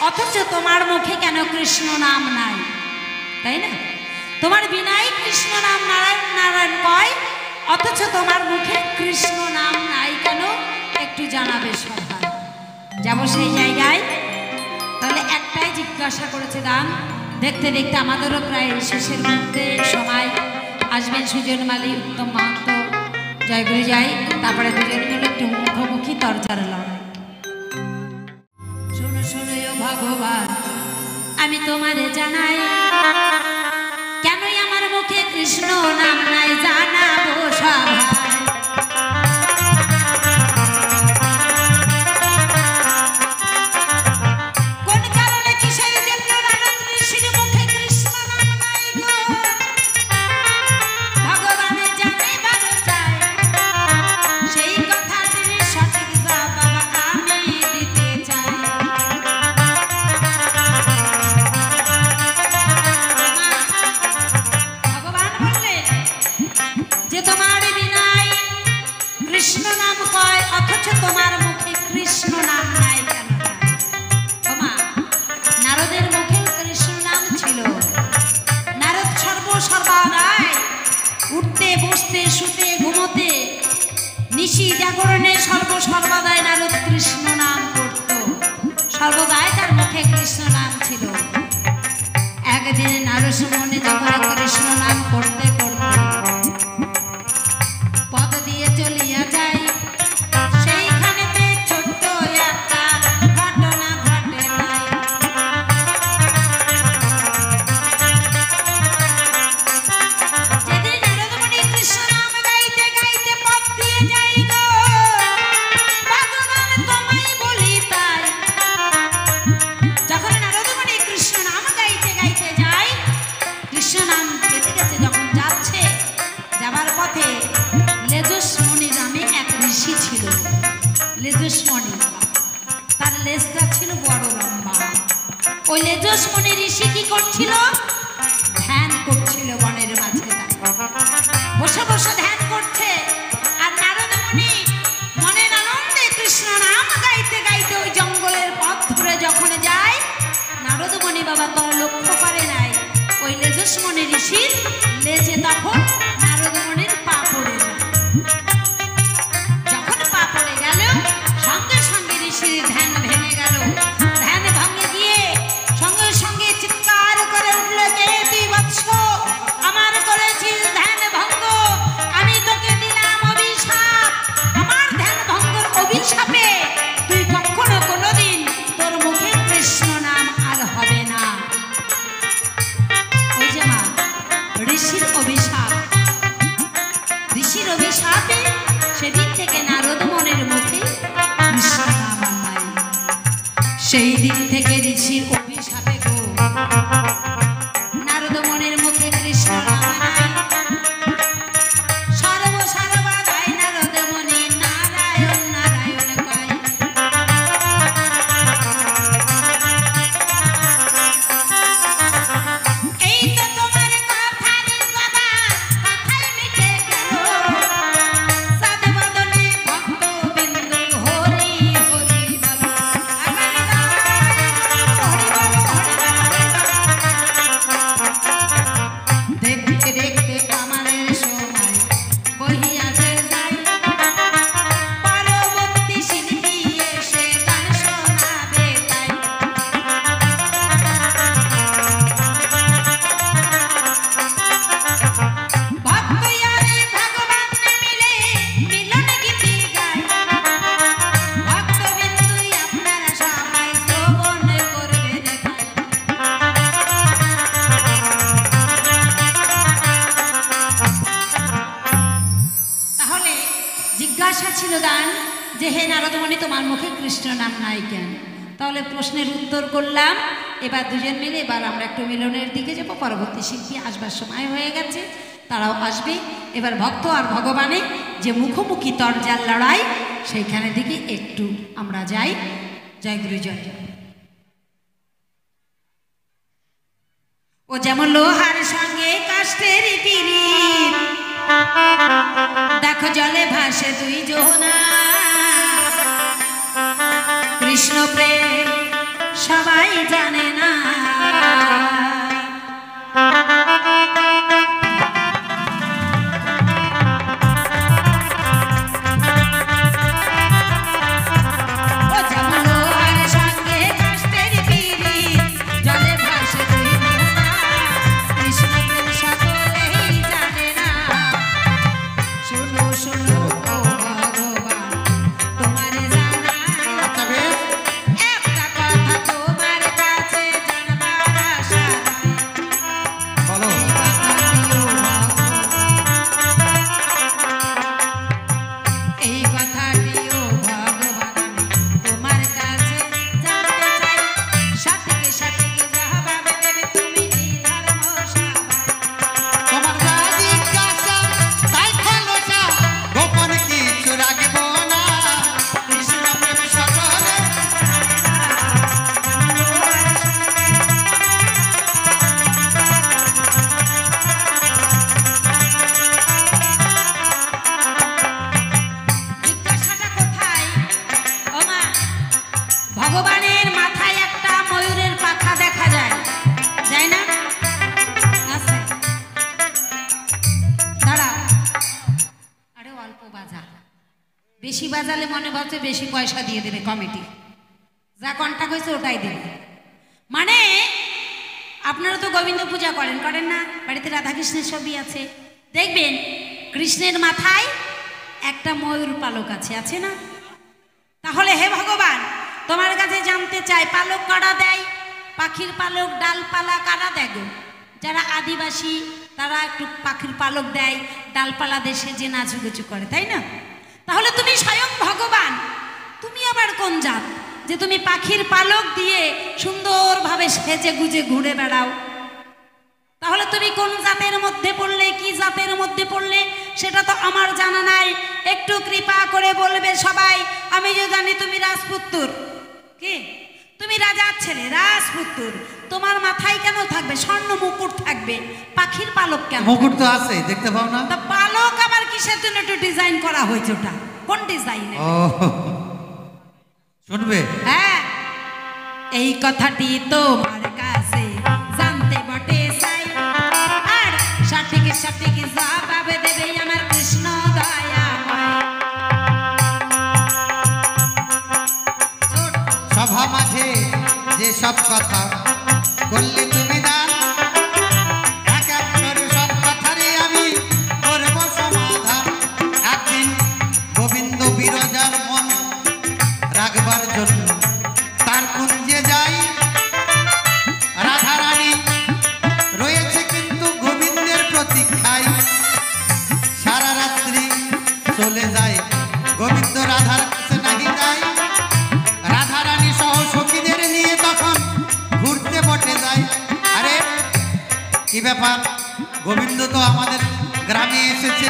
অথচ তোমার মুখে কেন কৃষ্ণ নাম নাই? তাই না? তোমার বীণায় কৃষ্ণ নাম নারায়ণ নারায়ণ কয়, অথচ তোমার মুখে কৃষ্ণ নাম নাই কেন? একটু জানাবে সবাই। যাব সেই জায়গায়। তাহলে একটাই জিজ্ঞাসা করেছে দান। দেখতে দেখতে আমাদেরও প্রায় শেষের মধ্যে সময় আসবেন সুজন মালি, উত্তম মাহাত্ম, জয় গুরু জয়। তারপরে দুজন মিলে একটু মুখোমুখি তরচার লড়াই। শোনো শোনো ও ভগবান, আমি তোমারে জানাই, কেনই আমার মুখে কৃষ্ণ নাম নাই জানাবো সবাই। তোমার মুখে কৃষ্ণ নাম নাই কেন? ওমা, নারদের মুখে কৃষ্ণ নাম ছিল। নারদ সর্বদাই উঠতে বসতে শুতে ঘুমোতে নিশি জাগরণে সর্বদাই নারদ কৃষ্ণ নাম করত। সর্বদাই তার মুখে কৃষ্ণ নাম ছিল। একদিন নারদ মনে যখন কৃষ্ণ নাম করতে করতে পদ দিয়ে চলিয়া যায়, তার লেজটা ছিল বড় লম্বা। ওই লেজসমণি ঋষি কি করছিল? ধ্যান করছিল বনের মাঝে, বসে বসে ধ্যান করছে। আর নারদ মুনি মনের আনন্দে কৃষ্ণ নাম গাইতে গাইতে ওই জঙ্গলের পথ ধরে যখন যায়, নারদ মুনি বাবা তো লক্ষ্য করে নাই ওই লেজসমণি ঋষির লেজে তখন নারদ মুনির পা পড়ে যায়। যখন পা পড়ে গেল, সঙ্গে সঙ্গে ঋষির ধ্যান ভেঙে গেল। ধ্যান ভেঙে গিয়ে সঙ্গে সঙ্গে চিৎকার করে উঠল, কে তুই বৎস, আমার করেছিস ধ্যান ভঙ্গ, আমি ঋষির অভিশাপ, ঋষির অভিশাপে সেদিন থেকে নারদ মনের মুখে কৃষ্ণ নাম নাই। সেই দিন থেকে ঋষির অভিশাপে গো নারদ মনের মুখে কৃষ্ণ নাম নাই। সর্বসর্বা গায় নারদ মনে নারায়ণ নারায়ণ কয়। এই তো তোমার কথার কথা, কথাই মিটে গেল। সাদ বদনে ভক্ত বিন্দু হরি হরি বল। দেখতে দেখতে আমাদের সময় বহিয়াছে যায়। পরবর্তী শিল্পী এসে গান শোনাবে তাই। ভক্তই আমি ভগবান মিলে মিলন গীতি গাই। ভক্তবিন্দুই আপনারা সবাই শ্রবণ করবেন তাই। তাহলে জিজ্ঞাসা ছিল গান যে হে নারদমণি তোমার মুখে কৃষ্ণ নাম নাই কেন? তাহলে প্রশ্নের উত্তর করলাম। এবার দুজন মিলে এবার আমরা একটু মিলনের দিকে যাব। পরবর্তী শিল্পী আসবার সময় হয়ে গেছে, তারাও আসবে। এবার ভক্ত আর ভগবানে যে মুখোমুখি তরজার লড়াই, সেইখানে দিকে একটু আমরা যাই। জয় গুরু জয়। ও যেমন লোহার সঙ্গে কাষ্টের পিরিত, দেখো জলে ভাসে দুই জোনা। কৃষ্ণ প্রেম সবাই জানে না। ও যেমন লোহার সঙ্গে কাষ্টের পিরিত, জলে ভাসে দুই জোনা। কৃষ্ণ প্রেম সকলেই জানে না। শোনো শোনো ও ভগবান তোমার জানা আচ্ছা বেশ, একটা কথা তোমার কাছে জানবার আশা বলো। এই কথাটিও ভগবান আমি তোমার কাছে জানতে চাই। সঠিক সঠিক জবাব দেবে তুমি এই ধর্মসভায়। তোমার যা জিজ্ঞাসা তাই খোলসা, গোপন কিছু রাখবো না। কৃষ্ণ প্রেম সকলে জিজ্ঞাসাটা কোথায়? ও মা, ভগবানের মাথায় একটা ময়ূরের পাখা দেখা যায়, যায় না? আছে। দাঁড়াও, আরে অল্প বাজা, বেশি বাজালে মনে হচ্ছে বেশি পয়সা দিয়ে দেবে কমিটি। যা কন্টাক্ট হয়েছে ওটাই দেবে। মানে আপনারা তো গোবিন্দ পূজা করেন, করেন না? বাড়িতে রাধাকৃষ্ণের ছবি আছে, দেখবেন কৃষ্ণের মাথায় একটা ময়ূর পালক আছে, আছে না? তাহলে হে ভগবান তোমার কাছে জানতে চাই, পালক কারা দেয়? পাখির পালক ডালপালা কারা দেয় গো? যারা আদিবাসী তারা একটু পাখির পালক দেয়, ডালপালা দেশে যে নাচুগুচু করে, তাই না? তাহলে তুমি স্বয়ং ভগবান, তুমি আবার কোন জাত যে তুমি পাখির পালক দিয়ে সুন্দরভাবে সেজে গুজে ঘুরে বেড়াও? তাহলে তুমি কোন জাতের মধ্যে পড়লে, কি জাতের মধ্যে পড়লে সেটা তো আমার জানা নাই। একটু কৃপা করে বলবে সবাই। আমি যে জানি তুমি রাজপুত্র, কি তুমি রাজার ছেলে, রাজপুত্র, তোমার মাথায় কেন থাকবে স্বর্ণ মুকুট? থাকবে পাখির পালক কেন? মুকুট তো আছে, দেখতে পাও না? তা পালক আবার কিসের জন্য একটু ডিজাইন করা হয়েছে? ওটা কোন ডিজাইন? ও শুনবে, হ্যাঁ, এই কথাটি তোমার কাছে জানতে বটে চাই। আর সঠিক সঠিক জবাব দেবে আমার কৃষ্ণ দয়াময়। সভা মাঝে যে সব কথা করলে তুমি দান, এক এক করে সব কথারই আমি করব সমাধান। একদিন গোবিন্দ বিরজার মন রাখবার জন্য তার কুঞ্জে যাই। ব্যাপার, গোবিন্দ তো আমাদের গ্রামে এসেছে,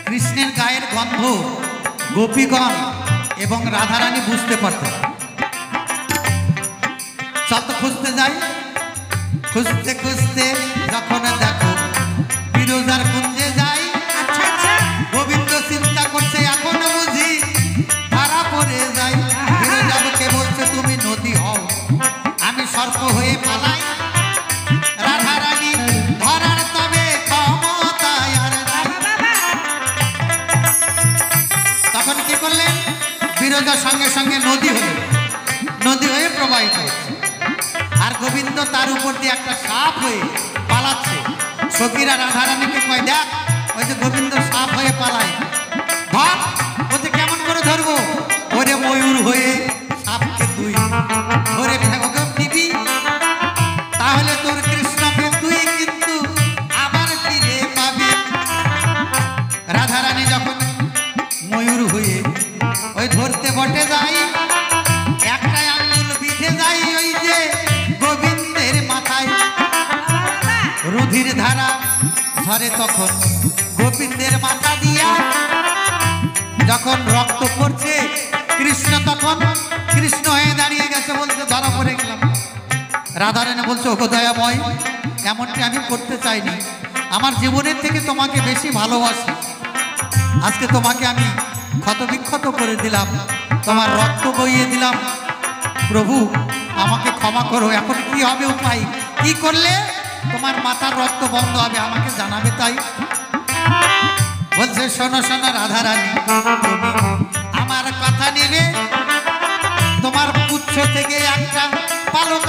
কৃষ্ণের গায়ের গন্ধ গোপীগণ এবং রাধারানী বুঝতে পারতেন। চল তো খুঁজতে যাই। খুঁজতে খুঁজতে যখন দেখো বিরজার কুঞ্জে যাই, আচ্ছা আচ্ছা, গোবিন্দ চিন্তা করছে এখনো বুঝি ধরা পড়ে যাই। বিরজাকে বলছে তুমি নদী হও, আমি সর্প হয়ে পালাই, রাধারানী ধরার তবে ক্ষমতায় আর নাই। তখন কি করলেন? বিরজার সঙ্গে সঙ্গে নদী হলো, নদী হয়ে প্রবাহিত হচ্ছে, আর গোবিন্দ তার উপর দিয়ে একটা সাপ হয়ে পালাচ্ছে। সখীরা রাধারানীকে কয় দেখ ওই যে গোবিন্দ সাপ হয়ে পালায়, ধর। ওতে কেমন করে ধরবো? ওরে ময়ূর হয়ে সাপকে তুই ধরে ওকে দিবি, তাহলে তোর কৃষ্ণকে তুই কিন্তু আবার ফিরে পাবি। রাধারানী যখন ময়ূর হয়ে ওই ধরতে বটে যাই, একটা আঙ্গুল বিঁধে যাই ওই যে গোবিন্দের মাথায়, রুধির ধারা ঝরে তখন গোবিন্দের মাথা দিয়া, যখন রক্ত পড়ছে কৃষ্ণ তখন কৃষ্ণ হয়ে দাঁড়িয়ে গেছে, বলছে ধরা পড়ে গেলাম। রাধারানী বলছে ওগো দয়াময়, এমনটি আমি করতে চাইনি, আমার জীবনের থেকে তোমাকে বেশি ভালোবাসি, আজকে তোমাকে আমি ক্ষতবিক্ষত করে দিলাম, তোমার রক্ত বইয়ে দিলাম, প্রভু আমাকে ক্ষমা করো। এখন কি হবে উপায়? কি করলে তোমার মাথার রক্ত বন্ধ হবে আমাকে জানাবে। তাই বলছে শোনো শোনো রাধারানী, তুমি আমার কথা নেবে, তোমার পুচ্ছ থেকে একটা পালক